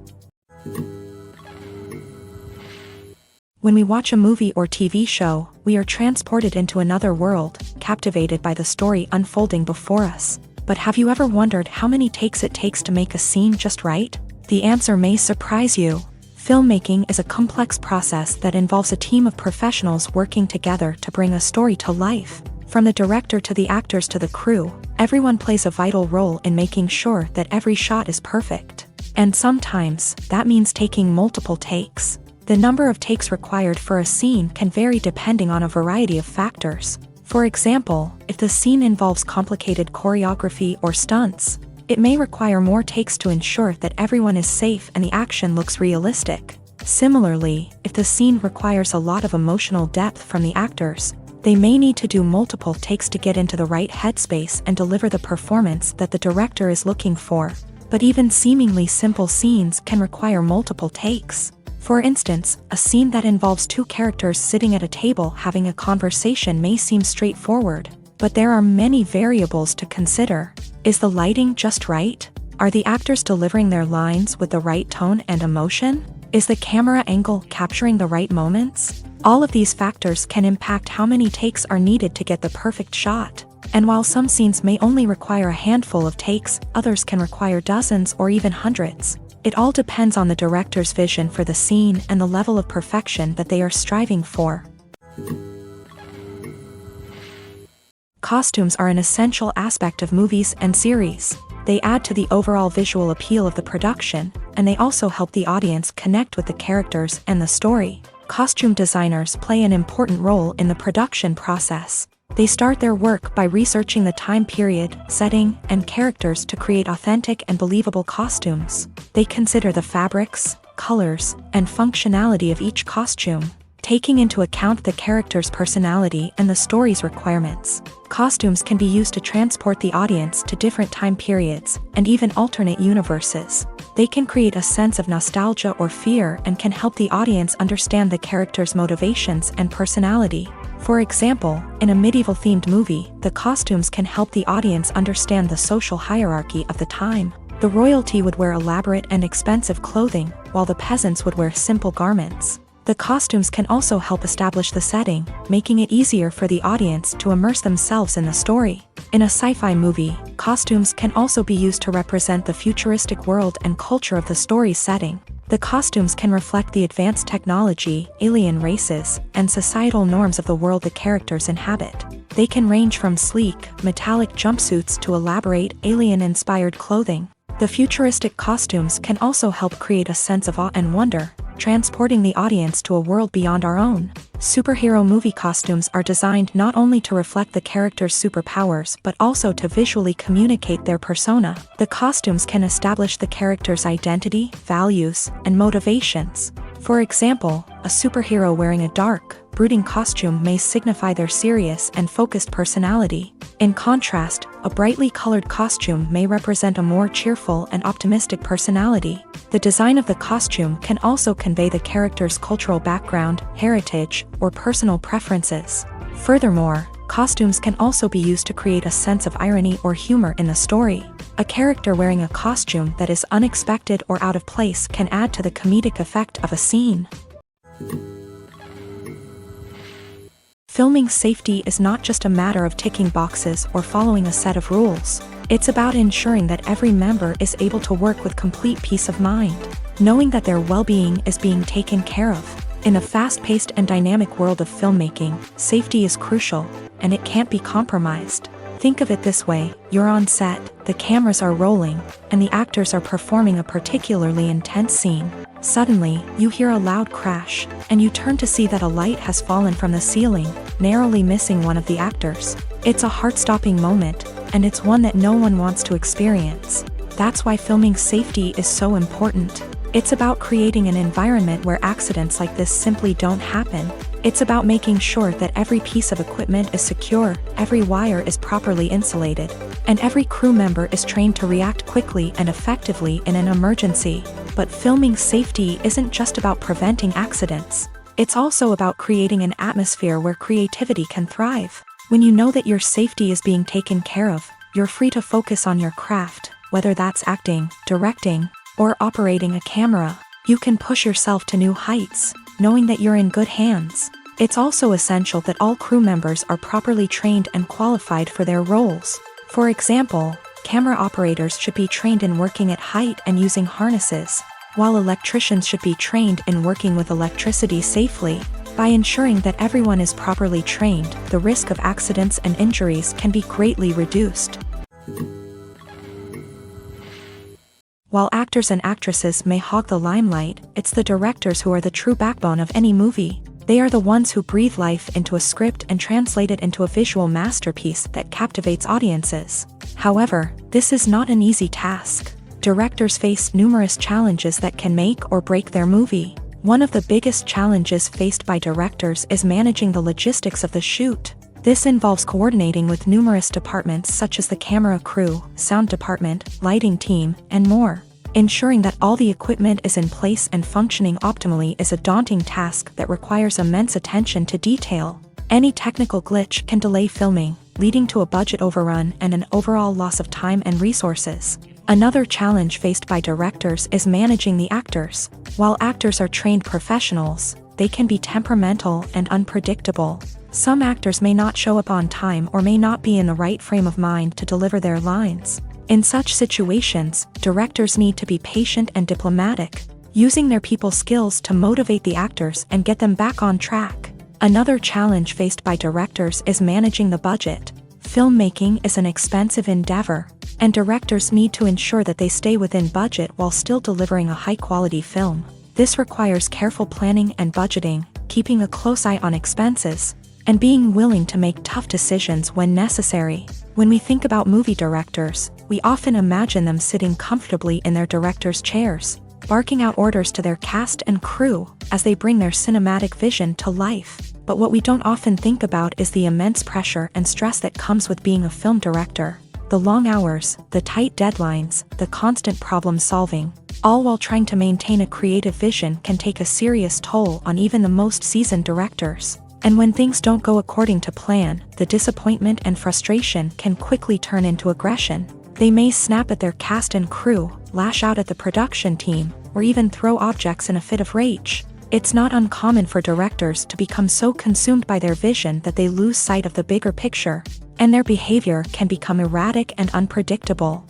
When we watch a movie or TV show, we are transported into another world, captivated by the story unfolding before us. But have you ever wondered how many takes it takes to make a scene just right? The answer may surprise you. Filmmaking is a complex process that involves a team of professionals working together to bring a story to life. From the director to the actors to the crew, everyone plays a vital role in making sure that every shot is perfect. And sometimes, that means taking multiple takes. The number of takes required for a scene can vary depending on a variety of factors. For example, if the scene involves complicated choreography or stunts, it may require more takes to ensure that everyone is safe and the action looks realistic. Similarly, if the scene requires a lot of emotional depth from the actors, they may need to do multiple takes to get into the right headspace and deliver the performance that the director is looking for. But even seemingly simple scenes can require multiple takes. For instance, a scene that involves two characters sitting at a table having a conversation may seem straightforward, but there are many variables to consider. Is the lighting just right? Are the actors delivering their lines with the right tone and emotion? Is the camera angle capturing the right moments? All of these factors can impact how many takes are needed to get the perfect shot. And while some scenes may only require a handful of takes, others can require dozens or even hundreds. It all depends on the director's vision for the scene and the level of perfection that they are striving for. Costumes are an essential aspect of movies and series. They add to the overall visual appeal of the production, and they also help the audience connect with the characters and the story. Costume designers play an important role in the production process. They start their work by researching the time period, setting, and characters to create authentic and believable costumes. They consider the fabrics, colors, and functionality of each costume, taking into account the character's personality and the story's requirements. Costumes can be used to transport the audience to different time periods and even alternate universes. They can create a sense of nostalgia or fear and can help the audience understand the character's motivations and personality. For example, in a medieval-themed movie, the costumes can help the audience understand the social hierarchy of the time. The royalty would wear elaborate and expensive clothing, while the peasants would wear simple garments. The costumes can also help establish the setting, making it easier for the audience to immerse themselves in the story. In a sci-fi movie, costumes can also be used to represent the futuristic world and culture of the story's setting. The costumes can reflect the advanced technology, alien races, and societal norms of the world the characters inhabit. They can range from sleek, metallic jumpsuits to elaborate, alien-inspired clothing. The futuristic costumes can also help create a sense of awe and wonder, transporting the audience to a world beyond our own. Superhero movie costumes are designed not only to reflect the character's superpowers but also to visually communicate their persona. The costumes can establish the character's identity, values, and motivations. For example, a superhero wearing a dark, brooding costume may signify their serious and focused personality. In contrast, a brightly colored costume may represent a more cheerful and optimistic personality. The design of the costume can also convey the character's cultural background, heritage, or personal preferences. Furthermore, costumes can also be used to create a sense of irony or humor in the story. A character wearing a costume that is unexpected or out of place can add to the comedic effect of a scene. Filming safety is not just a matter of ticking boxes or following a set of rules. It's about ensuring that every member is able to work with complete peace of mind, knowing that their well-being is being taken care of. In a fast-paced and dynamic world of filmmaking, safety is crucial, and it can't be compromised. Think of it this way: you're on set, the cameras are rolling, and the actors are performing a particularly intense scene. Suddenly, you hear a loud crash, and you turn to see that a light has fallen from the ceiling, narrowly missing one of the actors. It's a heart-stopping moment, and it's one that no one wants to experience. That's why filming safety is so important. It's about creating an environment where accidents like this simply don't happen. It's about making sure that every piece of equipment is secure, every wire is properly insulated, and every crew member is trained to react quickly and effectively in an emergency. But filming safety isn't just about preventing accidents. It's also about creating an atmosphere where creativity can thrive. When you know that your safety is being taken care of, you're free to focus on your craft, whether that's acting, directing, or operating a camera. You can push yourself to new heights, knowing that you're in good hands. It's also essential that all crew members are properly trained and qualified for their roles. For example, camera operators should be trained in working at height and using harnesses, while electricians should be trained in working with electricity safely. By ensuring that everyone is properly trained, the risk of accidents and injuries can be greatly reduced. While actors and actresses may hog the limelight, it's the directors who are the true backbone of any movie. They are the ones who breathe life into a script and translate it into a visual masterpiece that captivates audiences. However, this is not an easy task. Directors face numerous challenges that can make or break their movie. One of the biggest challenges faced by directors is managing the logistics of the shoot. This involves coordinating with numerous departments such as the camera crew, sound department, lighting team, and more. Ensuring that all the equipment is in place and functioning optimally is a daunting task that requires immense attention to detail. Any technical glitch can delay filming, leading to a budget overrun and an overall loss of time and resources. Another challenge faced by directors is managing the actors. While actors are trained professionals, they can be temperamental and unpredictable. Some actors may not show up on time or may not be in the right frame of mind to deliver their lines. In such situations, directors need to be patient and diplomatic, using their people skills to motivate the actors and get them back on track. Another challenge faced by directors is managing the budget. Filmmaking is an expensive endeavor, and directors need to ensure that they stay within budget while still delivering a high-quality film. This requires careful planning and budgeting, keeping a close eye on expenses, and being willing to make tough decisions when necessary. When we think about movie directors, we often imagine them sitting comfortably in their director's chairs, barking out orders to their cast and crew as they bring their cinematic vision to life. But what we don't often think about is the immense pressure and stress that comes with being a film director. The long hours, the tight deadlines, the constant problem solving, all while trying to maintain a creative vision can take a serious toll on even the most seasoned directors. And when things don't go according to plan, the disappointment and frustration can quickly turn into aggression. They may snap at their cast and crew, lash out at the production team, or even throw objects in a fit of rage. It's not uncommon for directors to become so consumed by their vision that they lose sight of the bigger picture, and their behavior can become erratic and unpredictable.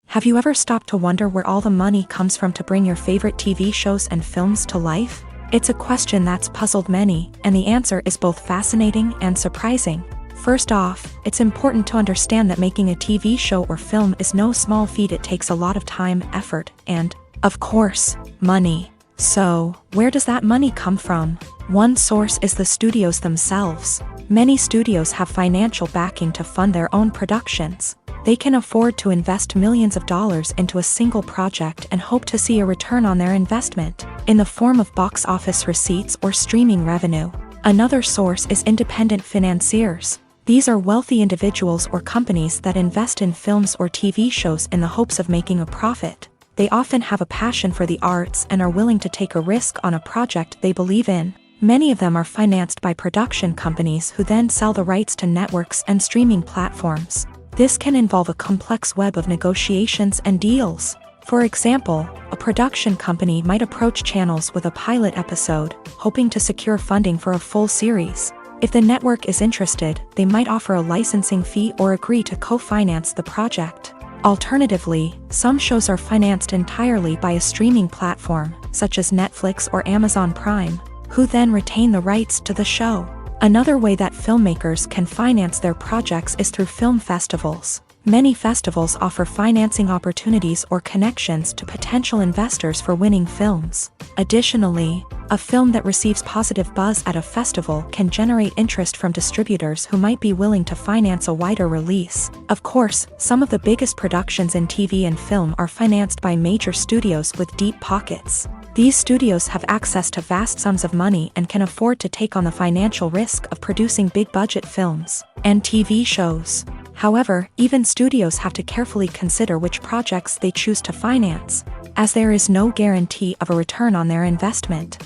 Have you ever stopped to wonder where all the money comes from to bring your favorite TV shows and films to life? It's a question that's puzzled many, and the answer is both fascinating and surprising. First off, it's important to understand that making a TV show or film is no small feat. It takes a lot of time, effort, and, of course, money. So, where does that money come from? One source is the studios themselves. Many studios have financial backing to fund their own productions. They can afford to invest millions of dollars into a single project and hope to see a return on their investment, in the form of box office receipts or streaming revenue. Another source is independent financiers. These are wealthy individuals or companies that invest in films or TV shows in the hopes of making a profit. They often have a passion for the arts and are willing to take a risk on a project they believe in. Many of them are financed by production companies who then sell the rights to networks and streaming platforms. This can involve a complex web of negotiations and deals. For example, a production company might approach channels with a pilot episode, hoping to secure funding for a full series. If the network is interested, they might offer a licensing fee or agree to co-finance the project. Alternatively, some shows are financed entirely by a streaming platform, such as Netflix or Amazon Prime, who then retain the rights to the show. Another way that filmmakers can finance their projects is through film festivals. Many festivals offer financing opportunities or connections to potential investors for winning films. Additionally, a film that receives positive buzz at a festival can generate interest from distributors who might be willing to finance a wider release. Of course, some of the biggest productions in TV and film are financed by major studios with deep pockets. These studios have access to vast sums of money and can afford to take on the financial risk of producing big-budget films and TV shows. However, even studios have to carefully consider which projects they choose to finance, as there is no guarantee of a return on their investment.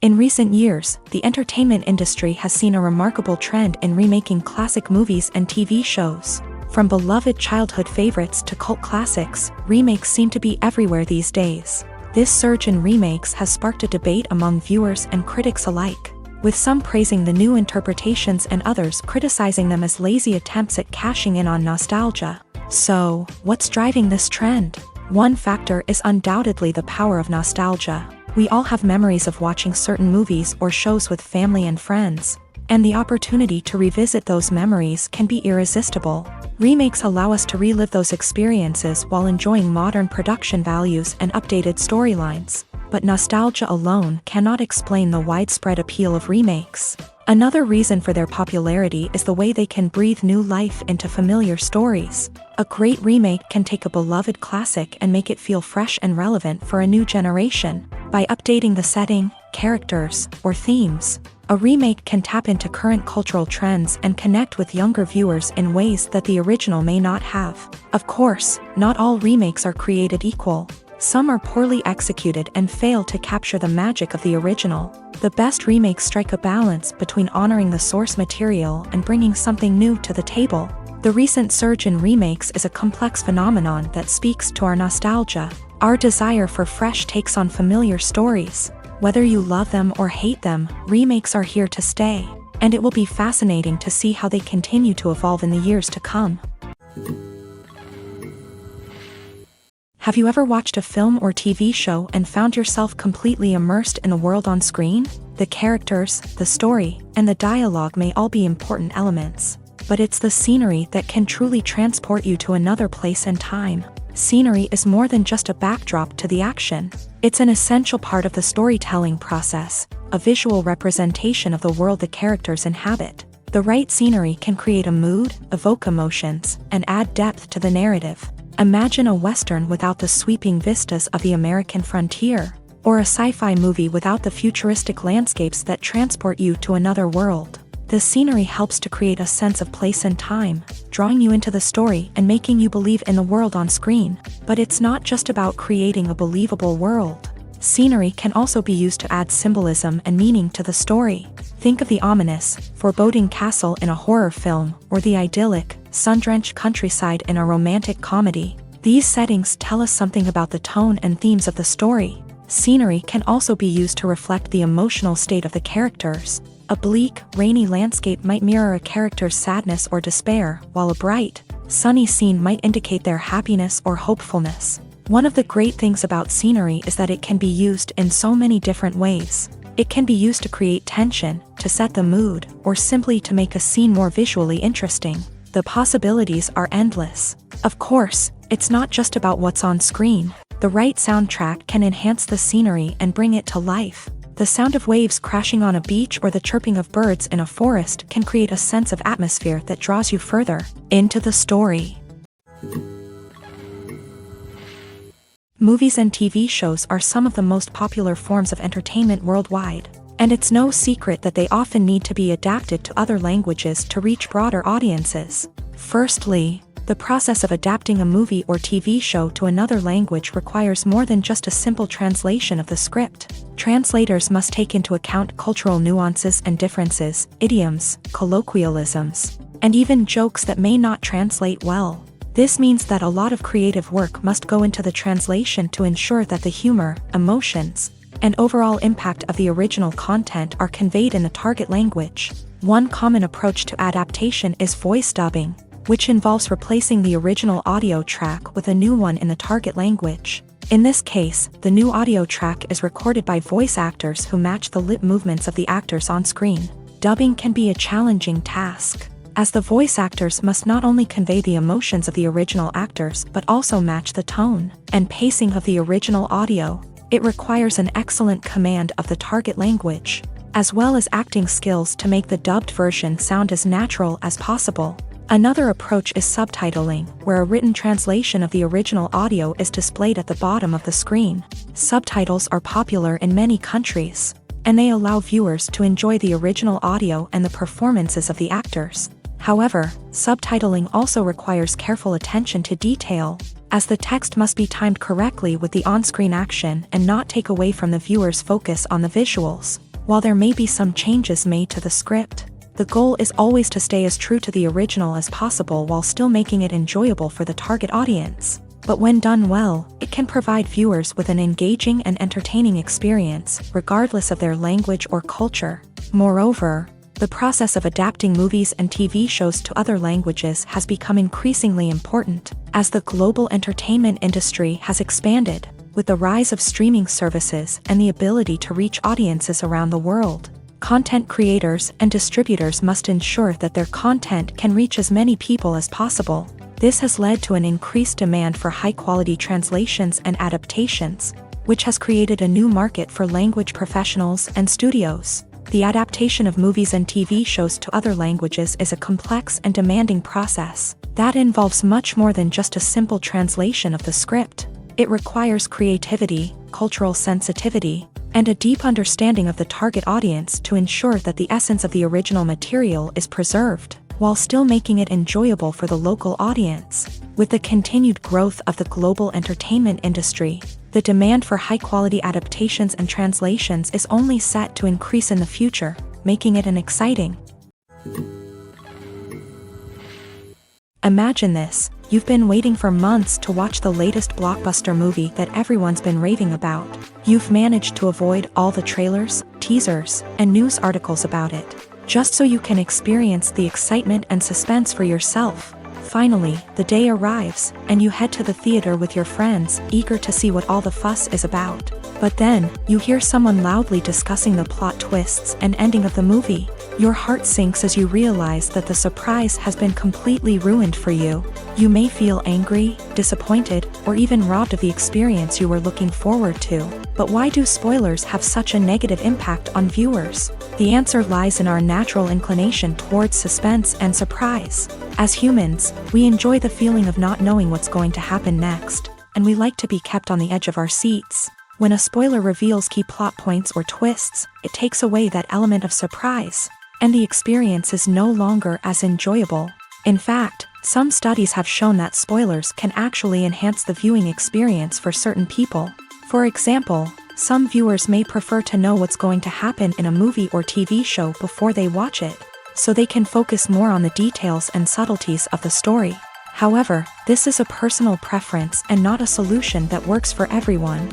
In recent years, the entertainment industry has seen a remarkable trend in remaking classic movies and TV shows. From beloved childhood favorites to cult classics, remakes seem to be everywhere these days. This surge in remakes has sparked a debate among viewers and critics alike, with some praising the new interpretations and others criticizing them as lazy attempts at cashing in on nostalgia. So, what's driving this trend? One factor is undoubtedly the power of nostalgia. We all have memories of watching certain movies or shows with family and friends, and the opportunity to revisit those memories can be irresistible. Remakes allow us to relive those experiences while enjoying modern production values and updated storylines. But nostalgia alone cannot explain the widespread appeal of remakes. Another reason for their popularity is the way they can breathe new life into familiar stories. A great remake can take a beloved classic and make it feel fresh and relevant for a new generation. By updating the setting, characters, or themes, a remake can tap into current cultural trends and connect with younger viewers in ways that the original may not have. Of course, not all remakes are created equal. Some are poorly executed and fail to capture the magic of the original. The best remakes strike a balance between honoring the source material and bringing something new to the table. The recent surge in remakes is a complex phenomenon that speaks to our nostalgia, our desire for fresh takes on familiar stories. Whether you love them or hate them, remakes are here to stay, and it will be fascinating to see how they continue to evolve in the years to come. Have you ever watched a film or TV show and found yourself completely immersed in the world on screen? The characters, the story, and the dialogue may all be important elements, but it's the scenery that can truly transport you to another place and time. Scenery is more than just a backdrop to the action. It's an essential part of the storytelling process, a visual representation of the world the characters inhabit. The right scenery can create a mood, evoke emotions, and add depth to the narrative. Imagine a Western without the sweeping vistas of the American frontier, or a sci-fi movie without the futuristic landscapes that transport you to another world. The scenery helps to create a sense of place and time, drawing you into the story and making you believe in the world on screen. But it's not just about creating a believable world. Scenery can also be used to add symbolism and meaning to the story. Think of the ominous, foreboding castle in a horror film, or the idyllic, sun-drenched countryside in a romantic comedy. These settings tell us something about the tone and themes of the story. Scenery can also be used to reflect the emotional state of the characters. A bleak, rainy landscape might mirror a character's sadness or despair, while a bright, sunny scene might indicate their happiness or hopefulness. One of the great things about scenery is that it can be used in so many different ways. It can be used to create tension, to set the mood, or simply to make a scene more visually interesting. The possibilities are endless. Of course, it's not just about what's on screen. The right soundtrack can enhance the scenery and bring it to life. The sound of waves crashing on a beach or the chirping of birds in a forest can create a sense of atmosphere that draws you further into the story. Movies and TV shows are some of the most popular forms of entertainment worldwide, and it's no secret that they often need to be adapted to other languages to reach broader audiences. Firstly, the process of adapting a movie or TV show to another language requires more than just a simple translation of the script. Translators must take into account cultural nuances and differences, idioms, colloquialisms, and even jokes that may not translate well. This means that a lot of creative work must go into the translation to ensure that the humor, emotions, and overall impact of the original content are conveyed in the target language. One common approach to adaptation is voice dubbing, which involves replacing the original audio track with a new one in the target language. In this case, the new audio track is recorded by voice actors who match the lip movements of the actors on screen. Dubbing can be a challenging task. as the voice actors must not only convey the emotions of the original actors but also match the tone and pacing of the original audio. It requires an excellent command of the target language, as well as acting skills to make the dubbed version sound as natural as possible. Another approach is subtitling, where a written translation of the original audio is displayed at the bottom of the screen. Subtitles are popular in many countries, and they allow viewers to enjoy the original audio and the performances of the actors. However, subtitling also requires careful attention to detail, as the text must be timed correctly with the on-screen action and not take away from the viewer's focus on the visuals. While there may be some changes made to the script, the goal is always to stay as true to the original as possible while still making it enjoyable for the target audience. But when done well, it can provide viewers with an engaging and entertaining experience, regardless of their language or culture. Moreover, the process of adapting movies and TV shows to other languages has become increasingly important, as the global entertainment industry has expanded, with the rise of streaming services and the ability to reach audiences around the world. Content creators and distributors must ensure that their content can reach as many people as possible. This has led to an increased demand for high-quality translations and adaptations, which has created a new market for language professionals and studios. The adaptation of movies and TV shows to other languages is a complex and demanding process that involves much more than just a simple translation of the script. It requires creativity, cultural sensitivity, and a deep understanding of the target audience to ensure that the essence of the original material is preserved, while still making it enjoyable for the local audience. With the continued growth of the global entertainment industry, the demand for high-quality adaptations and translations is only set to increase in the future, making it an exciting. Imagine this: you've been waiting for months to watch the latest blockbuster movie that everyone's been raving about. You've managed to avoid all the trailers, teasers, and news articles about it, just so you can experience the excitement and suspense for yourself. Finally, the day arrives, and you head to the theater with your friends, eager to see what all the fuss is about. But then, you hear someone loudly discussing the plot twists and ending of the movie. Your heart sinks as you realize that the surprise has been completely ruined for you. You may feel angry, disappointed, or even robbed of the experience you were looking forward to. But why do spoilers have such a negative impact on viewers? The answer lies in our natural inclination towards suspense and surprise. As humans, we enjoy the feeling of not knowing what's going to happen next, and we like to be kept on the edge of our seats. When a spoiler reveals key plot points or twists, it takes away that element of surprise, and the experience is no longer as enjoyable. In fact, some studies have shown that spoilers can actually enhance the viewing experience for certain people. For example, some viewers may prefer to know what's going to happen in a movie or TV show before they watch it, so they can focus more on the details and subtleties of the story. However, this is a personal preference and not a solution that works for everyone.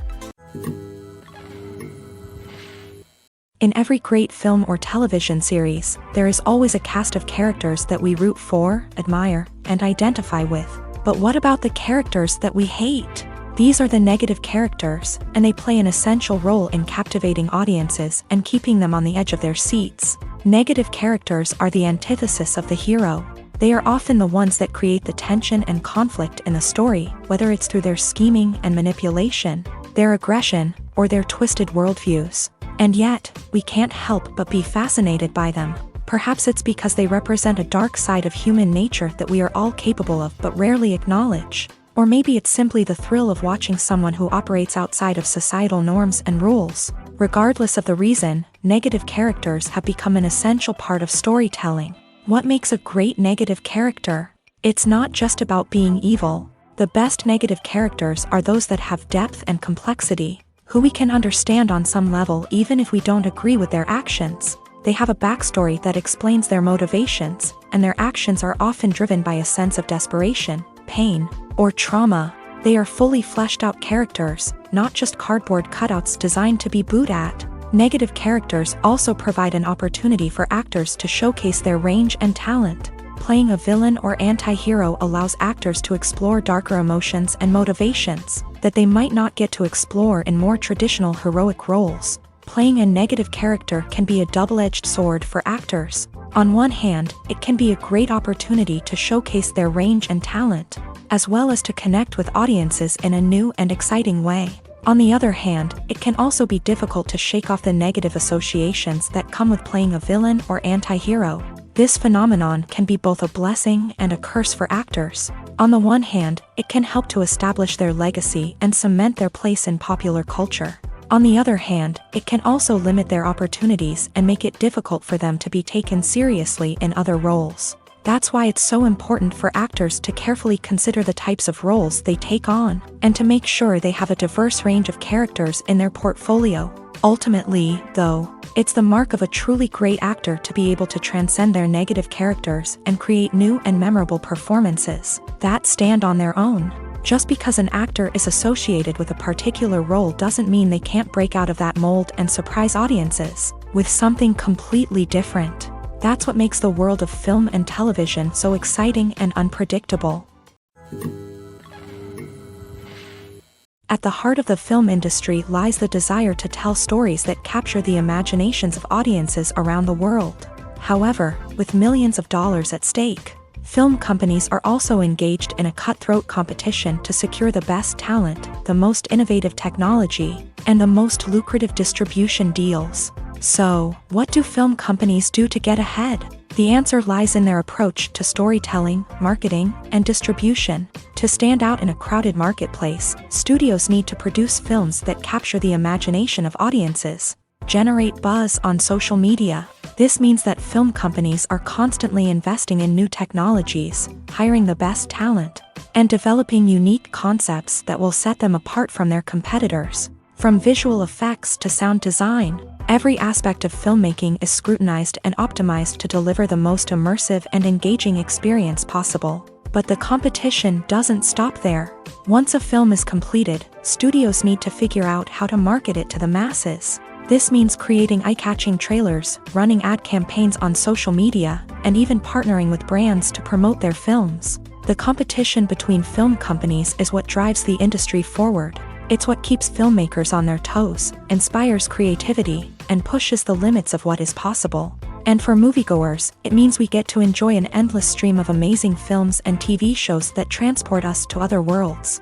In every great film or television series, there is always a cast of characters that we root for, admire, and identify with. But what about the characters that we hate? These are the negative characters, and they play an essential role in captivating audiences and keeping them on the edge of their seats. Negative characters are the antithesis of the hero. They are often the ones that create the tension and conflict in the story, whether it's through their scheming and manipulation, their aggression, or their twisted worldviews. And yet, we can't help but be fascinated by them. Perhaps it's because they represent a dark side of human nature that we are all capable of but rarely acknowledge. Or maybe it's simply the thrill of watching someone who operates outside of societal norms and rules. Regardless of the reason, negative characters have become an essential part of storytelling. What makes a great negative character? It's not just about being evil. The best negative characters are those that have depth and complexity, who we can understand on some level even if we don't agree with their actions. They have a backstory that explains their motivations, and their actions are often driven by a sense of desperation, pain, or trauma. They are fully fleshed out characters, not just cardboard cutouts designed to be booed at. Negative characters also provide an opportunity for actors to showcase their range and talent. Playing a villain or anti-hero allows actors to explore darker emotions and motivations that they might not get to explore in more traditional heroic roles. Playing a negative character can be a double-edged sword for actors. On one hand, it can be a great opportunity to showcase their range and talent, as well as to connect with audiences in a new and exciting way. On the other hand, it can also be difficult to shake off the negative associations that come with playing a villain or anti-hero. This phenomenon can be both a blessing and a curse for actors. On the one hand, it can help to establish their legacy and cement their place in popular culture. On the other hand, it can also limit their opportunities and make it difficult for them to be taken seriously in other roles. That's why it's so important for actors to carefully consider the types of roles they take on, and to make sure they have a diverse range of characters in their portfolio. Ultimately, though, it's the mark of a truly great actor to be able to transcend their negative characters and create new and memorable performances that stand on their own. Just because an actor is associated with a particular role doesn't mean they can't break out of that mold and surprise audiences with something completely different. That's what makes the world of film and television so exciting and unpredictable. At the heart of the film industry lies the desire to tell stories that capture the imaginations of audiences around the world. However, with millions of dollars at stake, film companies are also engaged in a cutthroat competition to secure the best talent, the most innovative technology, and the most lucrative distribution deals. So, what do film companies do to get ahead? The answer lies in their approach to storytelling, marketing, and distribution. To stand out in a crowded marketplace, studios need to produce films that capture the imagination of audiences, generate buzz on social media. This means that film companies are constantly investing in new technologies, hiring the best talent, and developing unique concepts that will set them apart from their competitors. From visual effects to sound design, every aspect of filmmaking is scrutinized and optimized to deliver the most immersive and engaging experience possible. But the competition doesn't stop there. Once a film is completed, studios need to figure out how to market it to the masses. This means creating eye-catching trailers, running ad campaigns on social media, and even partnering with brands to promote their films. The competition between film companies is what drives the industry forward. It's what keeps filmmakers on their toes, inspires creativity, and pushes the limits of what is possible. And for moviegoers, it means we get to enjoy an endless stream of amazing films and TV shows that transport us to other worlds.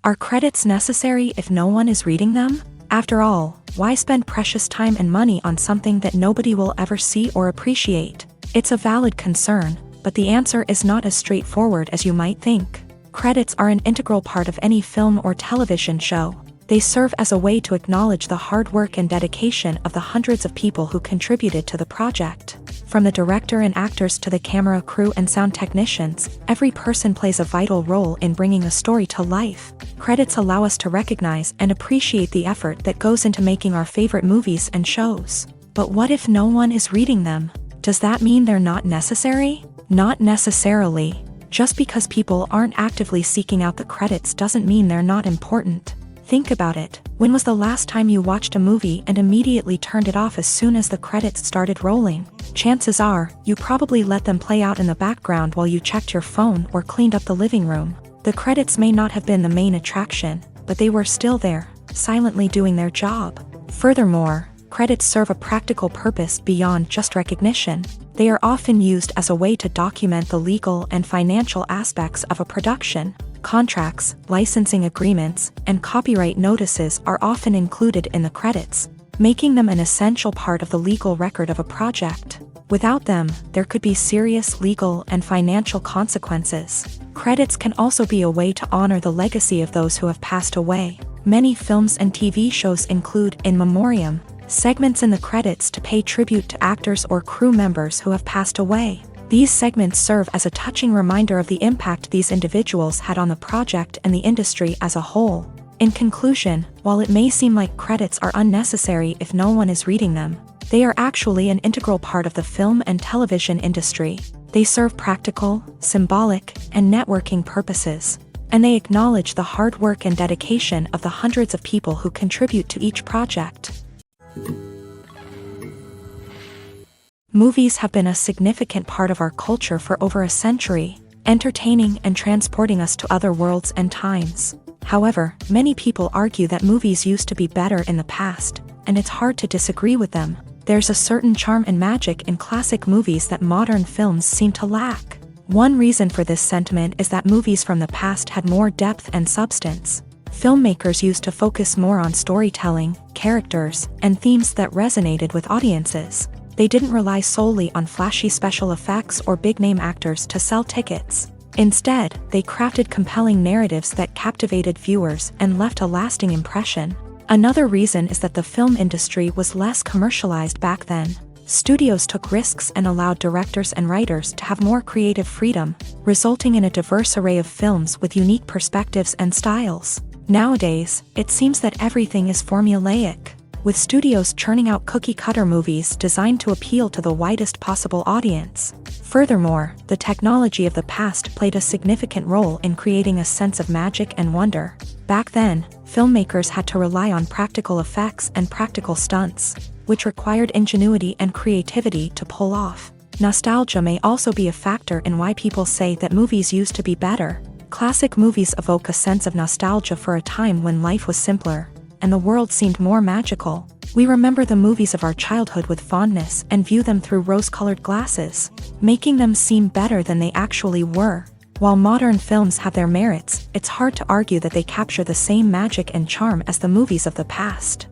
Are credits necessary if no one is reading them? After all, why spend precious time and money on something that nobody will ever see or appreciate? It's a valid concern, but the answer is not as straightforward as you might think. Credits are an integral part of any film or television show. They serve as a way to acknowledge the hard work and dedication of the hundreds of people who contributed to the project. From the director and actors to the camera crew and sound technicians, every person plays a vital role in bringing a story to life. Credits allow us to recognize and appreciate the effort that goes into making our favorite movies and shows. But what if no one is reading them? Does that mean they're not necessary? Not necessarily. Just because people aren't actively seeking out the credits doesn't mean they're not important. Think about it. When was the last time you watched a movie and immediately turned it off as soon as the credits started rolling? Chances are, you probably let them play out in the background while you checked your phone or cleaned up the living room. The credits may not have been the main attraction, but they were still there, silently doing their job. Furthermore, credits serve a practical purpose beyond just recognition. They are often used as a way to document the legal and financial aspects of a production. Contracts, licensing agreements, and copyright notices are often included in the credits, making them an essential part of the legal record of a project. Without them, there could be serious legal and financial consequences. Credits can also be a way to honor the legacy of those who have passed away. Many films and TV shows include in memoriam segments in the credits to pay tribute to actors or crew members who have passed away. These segments serve as a touching reminder of the impact these individuals had on the project and the industry as a whole. In conclusion, while it may seem like credits are unnecessary if no one is reading them, they are actually an integral part of the film and television industry. They serve practical, symbolic, and networking purposes, and they acknowledge the hard work and dedication of the hundreds of people who contribute to each project. Movies have been a significant part of our culture for over a century, entertaining and transporting us to other worlds and times. However, many people argue that movies used to be better in the past, and it's hard to disagree with them. There's a certain charm and magic in classic movies that modern films seem to lack. One reason for this sentiment is that movies from the past had more depth and substance. Filmmakers used to focus more on storytelling, characters, and themes that resonated with audiences. They didn't rely solely on flashy special effects or big-name actors to sell tickets. Instead, they crafted compelling narratives that captivated viewers and left a lasting impression. Another reason is that the film industry was less commercialized back then. Studios took risks and allowed directors and writers to have more creative freedom, resulting in a diverse array of films with unique perspectives and styles. Nowadays, it seems that everything is formulaic, with studios churning out cookie-cutter movies designed to appeal to the widest possible audience. Furthermore, the technology of the past played a significant role in creating a sense of magic and wonder. Back then, filmmakers had to rely on practical effects and practical stunts, which required ingenuity and creativity to pull off. Nostalgia may also be a factor in why people say that movies used to be better. Classic movies evoke a sense of nostalgia for a time when life was simpler, and the world seemed more magical. We remember the movies of our childhood with fondness and view them through rose-colored glasses, making them seem better than they actually were. While modern films have their merits, it's hard to argue that they capture the same magic and charm as the movies of the past.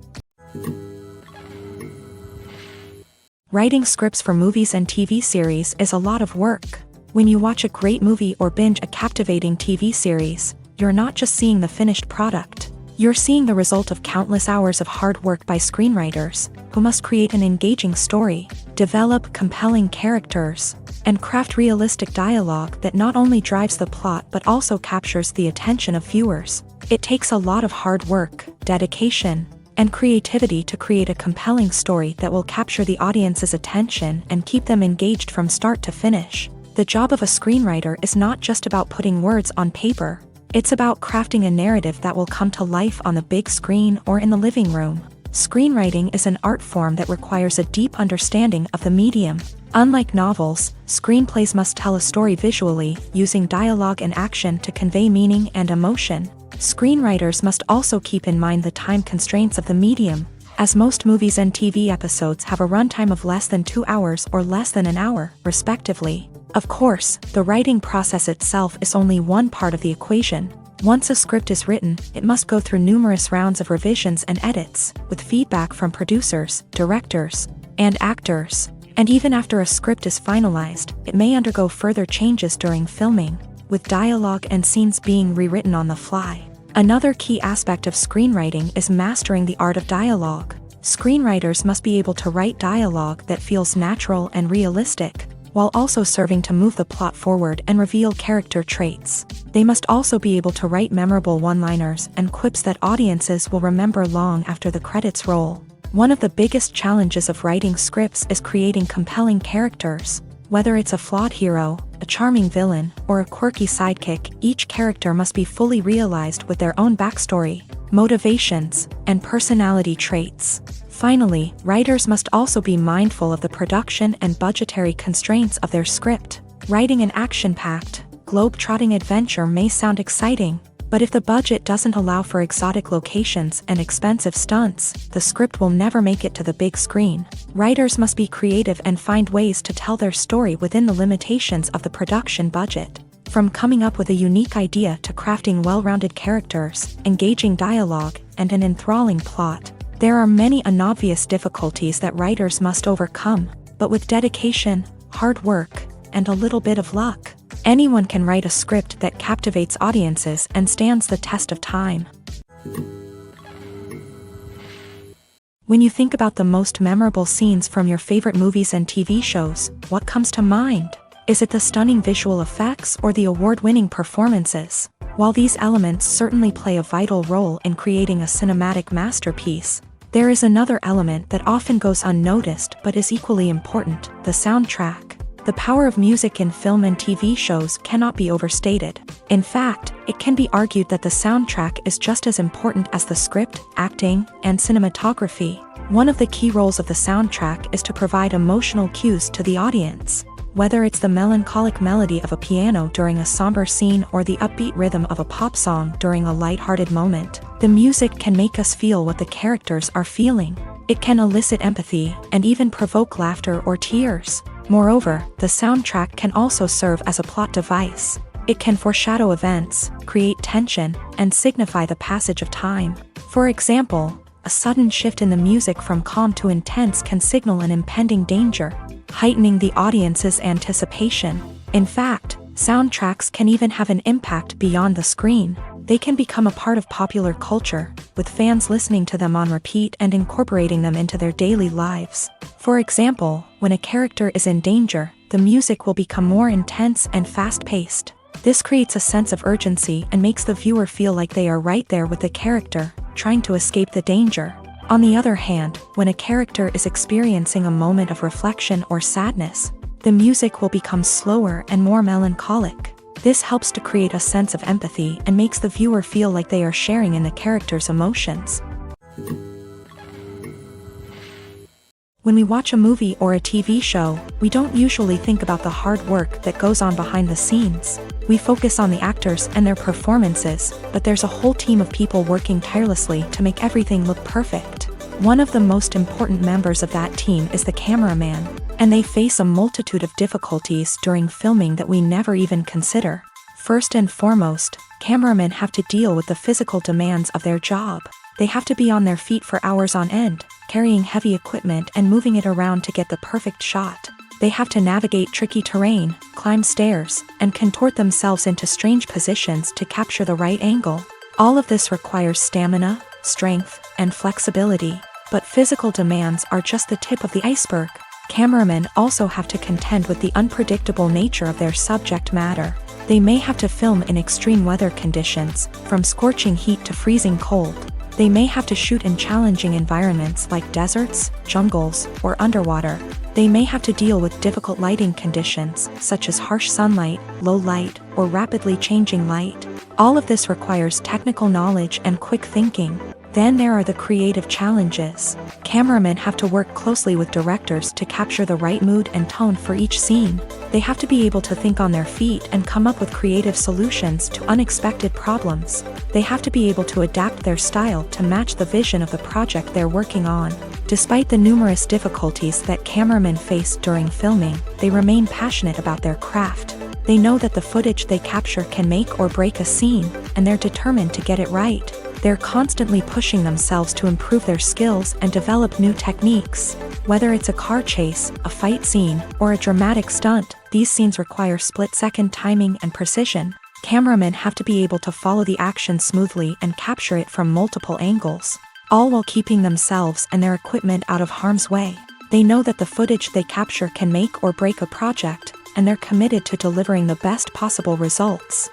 Writing scripts for movies and TV series is a lot of work. When you watch a great movie or binge a captivating TV series, you're not just seeing the finished product. You're seeing the result of countless hours of hard work by screenwriters, who must create an engaging story, develop compelling characters, and craft realistic dialogue that not only drives the plot but also captures the attention of viewers. It takes a lot of hard work, dedication, and creativity to create a compelling story that will capture the audience's attention and keep them engaged from start to finish. The job of a screenwriter is not just about putting words on paper. It's about crafting a narrative that will come to life on the big screen or in the living room. Screenwriting is an art form that requires a deep understanding of the medium. Unlike novels, screenplays must tell a story visually, using dialogue and action to convey meaning and emotion. Screenwriters must also keep in mind the time constraints of the medium, as most movies and TV episodes have a runtime of less than 2 hours or less than an hour, respectively. Of course, the writing process itself is only one part of the equation. Once a script is written, it must go through numerous rounds of revisions and edits, with feedback from producers, directors, and actors. And even after a script is finalized, it may undergo further changes during filming, with dialogue and scenes being rewritten on the fly. Another key aspect of screenwriting is mastering the art of dialogue. Screenwriters must be able to write dialogue that feels natural and realistic, while also serving to move the plot forward and reveal character traits. They must also be able to write memorable one-liners and quips that audiences will remember long after the credits roll. One of the biggest challenges of writing scripts is creating compelling characters. Whether it's a flawed hero, a charming villain, or a quirky sidekick, each character must be fully realized with their own backstory, motivations, and personality traits. Finally, writers must also be mindful of the production and budgetary constraints of their script. Writing an action-packed, globe-trotting adventure may sound exciting, but if the budget doesn't allow for exotic locations and expensive stunts, the script will never make it to the big screen. Writers must be creative and find ways to tell their story within the limitations of the production budget. From coming up with a unique idea to crafting well-rounded characters, engaging dialogue, and an enthralling plot, there are many unobvious difficulties that writers must overcome, but with dedication, hard work, and a little bit of luck, anyone can write a script that captivates audiences and stands the test of time. When you think about the most memorable scenes from your favorite movies and TV shows, what comes to mind? Is it the stunning visual effects or the award-winning performances? While these elements certainly play a vital role in creating a cinematic masterpiece, there is another element that often goes unnoticed but is equally important: the soundtrack. The power of music in film and TV shows cannot be overstated. In fact, it can be argued that the soundtrack is just as important as the script, acting, and cinematography. One of the key roles of the soundtrack is to provide emotional cues to the audience. Whether it's the melancholic melody of a piano during a somber scene or the upbeat rhythm of a pop song during a light-hearted moment, the music can make us feel what the characters are feeling. It can elicit empathy and even provoke laughter or tears. Moreover, the soundtrack can also serve as a plot device. It can foreshadow events, create tension, and signify the passage of time. For example, a sudden shift in the music from calm to intense can signal an impending danger, heightening the audience's anticipation. In fact, soundtracks can even have an impact beyond the screen. They can become a part of popular culture, with fans listening to them on repeat and incorporating them into their daily lives. For example, when a character is in danger, the music will become more intense and fast-paced. This creates a sense of urgency and makes the viewer feel like they are right there with the character, trying to escape the danger. On the other hand, when a character is experiencing a moment of reflection or sadness, the music will become slower and more melancholic. This helps to create a sense of empathy and makes the viewer feel like they are sharing in the character's emotions. When we watch a movie or a TV show, we don't usually think about the hard work that goes on behind the scenes. We focus on the actors and their performances, but there's a whole team of people working tirelessly to make everything look perfect. One of the most important members of that team is the cameraman, and they face a multitude of difficulties during filming that we never even consider. First and foremost, cameramen have to deal with the physical demands of their job. They have to be on their feet for hours on end, carrying heavy equipment and moving it around to get the perfect shot. They have to navigate tricky terrain, climb stairs, and contort themselves into strange positions to capture the right angle. All of this requires stamina, strength, and flexibility. But physical demands are just the tip of the iceberg. Cameramen also have to contend with the unpredictable nature of their subject matter. They may have to film in extreme weather conditions, from scorching heat to freezing cold. They may have to shoot in challenging environments like deserts, jungles, or underwater. They may have to deal with difficult lighting conditions, such as harsh sunlight, low light, or rapidly changing light. All of this requires technical knowledge and quick thinking. Then there are the creative challenges. Cameramen have to work closely with directors to capture the right mood and tone for each scene. They have to be able to think on their feet and come up with creative solutions to unexpected problems. They have to be able to adapt their style to match the vision of the project they're working on. Despite the numerous difficulties that cameramen face during filming, they remain passionate about their craft. They know that the footage they capture can make or break a scene, and they're determined to get it right. They're constantly pushing themselves to improve their skills and develop new techniques. Whether it's a car chase, a fight scene, or a dramatic stunt, these scenes require split-second timing and precision. Cameramen have to be able to follow the action smoothly and capture it from multiple angles, all while keeping themselves and their equipment out of harm's way. They know that the footage they capture can make or break a project, and they're committed to delivering the best possible results.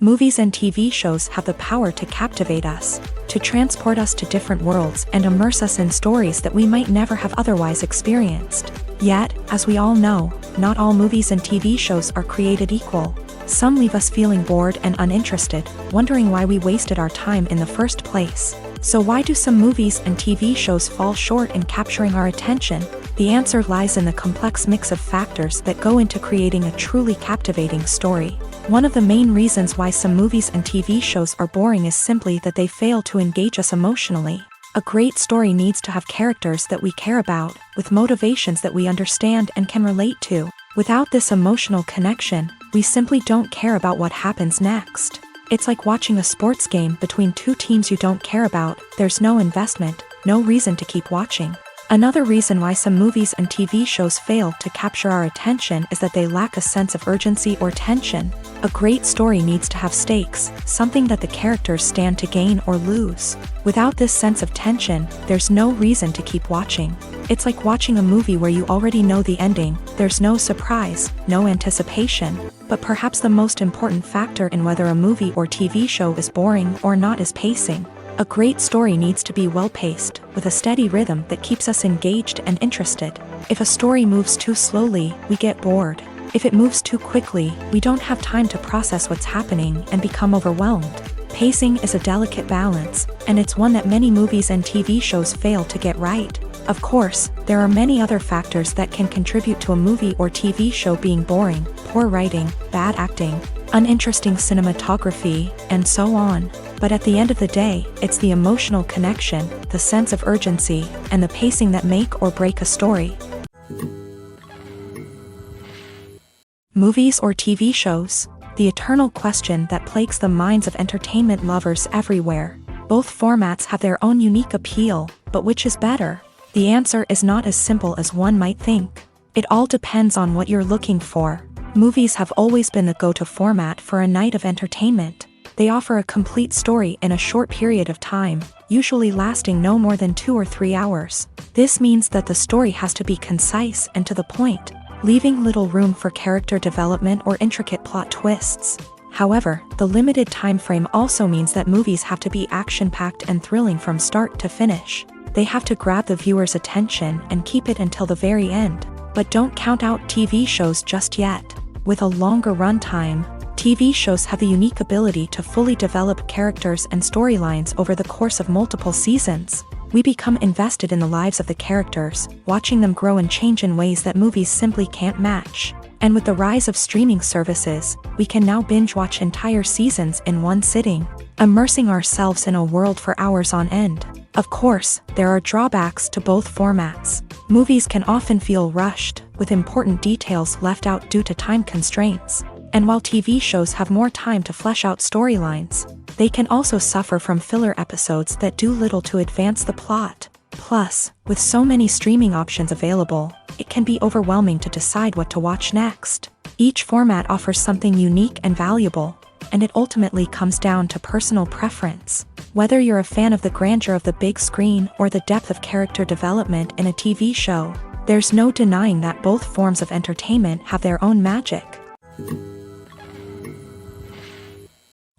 Movies and TV shows have the power to captivate us, to transport us to different worlds and immerse us in stories that we might never have otherwise experienced. Yet, as we all know, not all movies and TV shows are created equal. Some leave us feeling bored and uninterested, wondering why we wasted our time in the first place. So why do some movies and TV shows fall short in capturing our attention? The answer lies in the complex mix of factors that go into creating a truly captivating story. One of the main reasons why some movies and TV shows are boring is simply that they fail to engage us emotionally. A great story needs to have characters that we care about, with motivations that we understand and can relate to. Without this emotional connection, we simply don't care about what happens next. It's like watching a sports game between two teams you don't care about. There's no investment, no reason to keep watching. Another reason why some movies and TV shows fail to capture our attention is that they lack a sense of urgency or tension. A great story needs to have stakes, something that the characters stand to gain or lose. Without this sense of tension, there's no reason to keep watching. It's like watching a movie where you already know the ending. There's no surprise, no anticipation. But perhaps the most important factor in whether a movie or TV show is boring or not is pacing. A great story needs to be well-paced, with a steady rhythm that keeps us engaged and interested. If a story moves too slowly, we get bored. If it moves too quickly, we don't have time to process what's happening and become overwhelmed. Pacing is a delicate balance, and it's one that many movies and TV shows fail to get right. Of course, there are many other factors that can contribute to a movie or TV show being boring: poor writing, bad acting, uninteresting cinematography, and so on. But at the end of the day, it's the emotional connection, the sense of urgency, and the pacing that make or break a story. Movies or TV shows? The eternal question that plagues the minds of entertainment lovers everywhere. Both formats have their own unique appeal, but which is better? The answer is not as simple as one might think. It all depends on what you're looking for. Movies have always been the go-to format for a night of entertainment. They offer a complete story in a short period of time, usually lasting no more than 2 or 3 hours. This means that the story has to be concise and to the point, leaving little room for character development or intricate plot twists. However, the limited time frame also means that movies have to be action-packed and thrilling from start to finish. They have to grab the viewer's attention and keep it until the very end. But don't count out TV shows just yet. With a longer runtime, TV shows have the unique ability to fully develop characters and storylines over the course of multiple seasons. We become invested in the lives of the characters, watching them grow and change in ways that movies simply can't match. And with the rise of streaming services, we can now binge-watch entire seasons in one sitting, immersing ourselves in a world for hours on end. Of course, there are drawbacks to both formats. Movies can often feel rushed, with important details left out due to time constraints. And while TV shows have more time to flesh out storylines, they can also suffer from filler episodes that do little to advance the plot. Plus, with so many streaming options available, it can be overwhelming to decide what to watch next. Each format offers something unique and valuable, and it ultimately comes down to personal preference. Whether you're a fan of the grandeur of the big screen or the depth of character development in a TV show, there's no denying that both forms of entertainment have their own magic.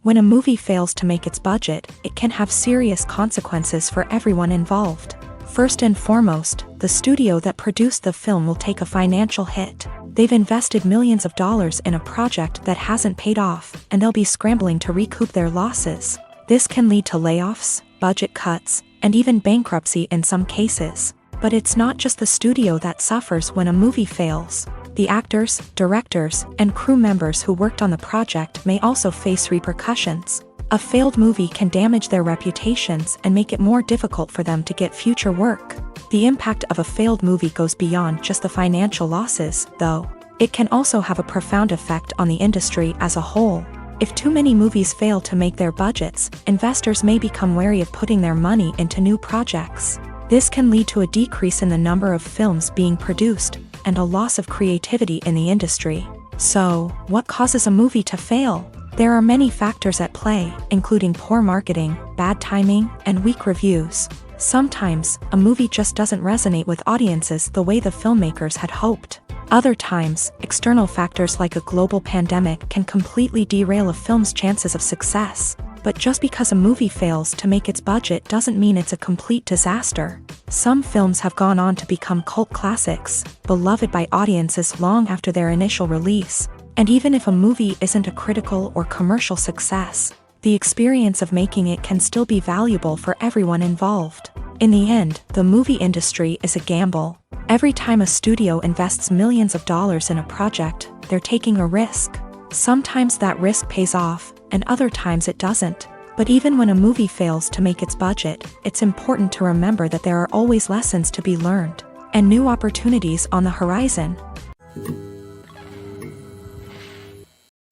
When a movie fails to make its budget, it can have serious consequences for everyone involved. First and foremost, the studio that produced the film will take a financial hit. They've invested millions of dollars in a project that hasn't paid off, and they'll be scrambling to recoup their losses. This can lead to layoffs, budget cuts, and even bankruptcy in some cases. But it's not just the studio that suffers when a movie fails. The actors, directors, and crew members who worked on the project may also face repercussions. A failed movie can damage their reputations and make it more difficult for them to get future work. The impact of a failed movie goes beyond just the financial losses, though. It can also have a profound effect on the industry as a whole. If too many movies fail to make their budgets, investors may become wary of putting their money into new projects. This can lead to a decrease in the number of films being produced, and a loss of creativity in the industry. So, what causes a movie to fail? There are many factors at play, including poor marketing, bad timing, and weak reviews. Sometimes, a movie just doesn't resonate with audiences the way the filmmakers had hoped. Other times, external factors like a global pandemic can completely derail a film's chances of success. But just because a movie fails to make its budget doesn't mean it's a complete disaster. Some films have gone on to become cult classics, beloved by audiences long after their initial release. And even if a movie isn't a critical or commercial success, the experience of making it can still be valuable for everyone involved. In the end, the movie industry is a gamble. Every time a studio invests millions of dollars in a project, they're taking a risk. Sometimes that risk pays off, and other times it doesn't. But even when a movie fails to make its budget, it's important to remember that there are always lessons to be learned, and new opportunities on the horizon.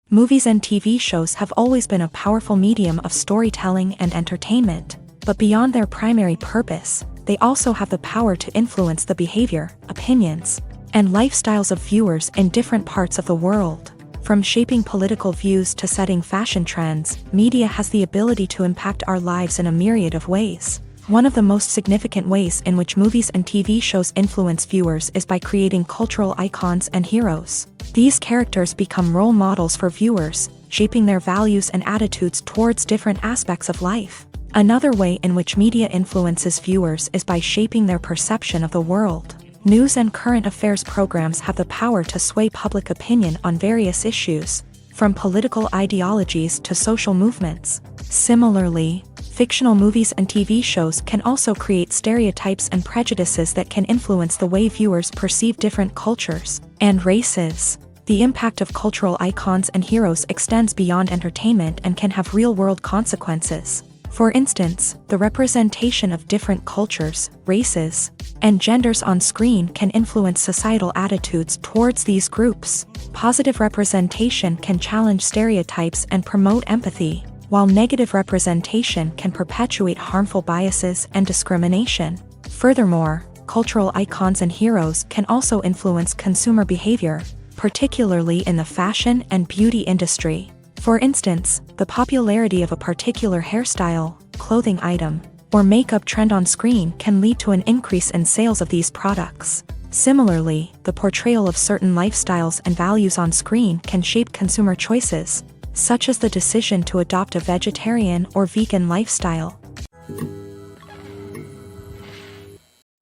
Movies and TV shows have always been a powerful medium of storytelling and entertainment, but beyond their primary purpose, they also have the power to influence the behavior, opinions, and lifestyles of viewers in different parts of the world. From shaping political views to setting fashion trends, media has the ability to impact our lives in a myriad of ways. One of the most significant ways in which movies and TV shows influence viewers is by creating cultural icons and heroes. These characters become role models for viewers, shaping their values and attitudes towards different aspects of life. Another way in which media influences viewers is by shaping their perception of the world. News and current affairs programs have the power to sway public opinion on various issues, from political ideologies to social movements. Similarly, Fictional movies and TV shows can also create stereotypes and prejudices that can influence the way viewers perceive different cultures and races. The impact of cultural icons and heroes extends beyond entertainment and can have real-world consequences. For instance, the representation of different cultures, races, and genders on screen can influence societal attitudes towards these groups. Positive representation can challenge stereotypes and promote empathy, while negative representation can perpetuate harmful biases and discrimination. Furthermore, cultural icons and heroes can also influence consumer behavior, particularly in the fashion and beauty industry. For instance, the popularity of a particular hairstyle, clothing item, or makeup trend on screen can lead to an increase in sales of these products. Similarly, the portrayal of certain lifestyles and values on screen can shape consumer choices, such as the decision to adopt a vegetarian or vegan lifestyle.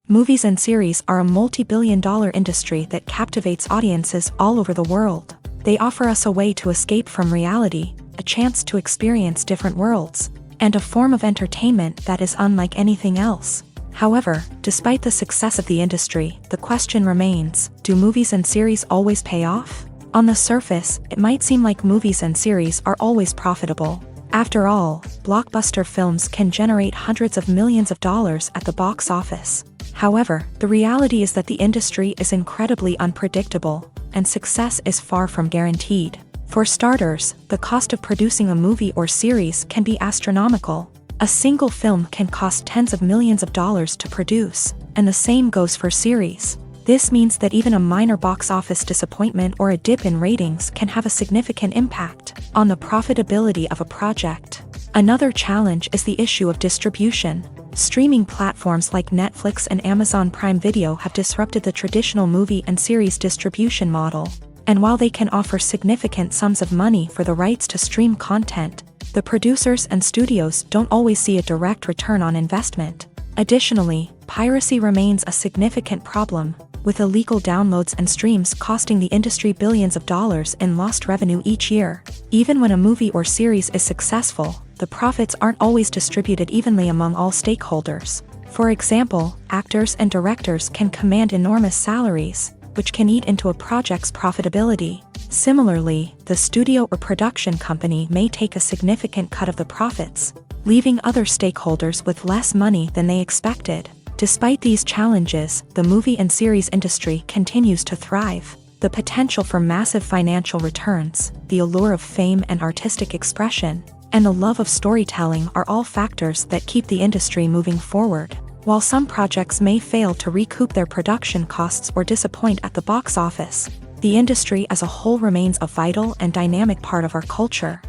Movies and series are a multi-billion-dollar industry that captivates audiences all over the world. They offer us a way to escape from reality, a chance to experience different worlds, and a form of entertainment that is unlike anything else. However, despite the success of the industry, the question remains, do movies and series always pay off? On the surface, it might seem like movies and series are always profitable. After all, blockbuster films can generate hundreds of millions of dollars at the box office. However, the reality is that the industry is incredibly unpredictable, and success is far from guaranteed. For starters, the cost of producing a movie or series can be astronomical. A single film can cost tens of millions of dollars to produce, and the same goes for series. This means that even a minor box office disappointment or a dip in ratings can have a significant impact on the profitability of a project. Another challenge is the issue of distribution. Streaming platforms like Netflix and Amazon Prime Video have disrupted the traditional movie and series distribution model. And while they can offer significant sums of money for the rights to stream content, the producers and studios don't always see a direct return on investment. Additionally, piracy remains a significant problem, with illegal downloads and streams costing the industry billions of dollars in lost revenue each year. Even when a movie or series is successful, the profits aren't always distributed evenly among all stakeholders. For example, actors and directors can command enormous salaries, which can eat into a project's profitability. Similarly, the studio or production company may take a significant cut of the profits, leaving other stakeholders with less money than they expected. Despite these challenges, the movie and series industry continues to thrive. The potential for massive financial returns, the allure of fame and artistic expression, and the love of storytelling are all factors that keep the industry moving forward. While some projects may fail to recoup their production costs or disappoint at the box office, the industry as a whole remains a vital and dynamic part of our culture.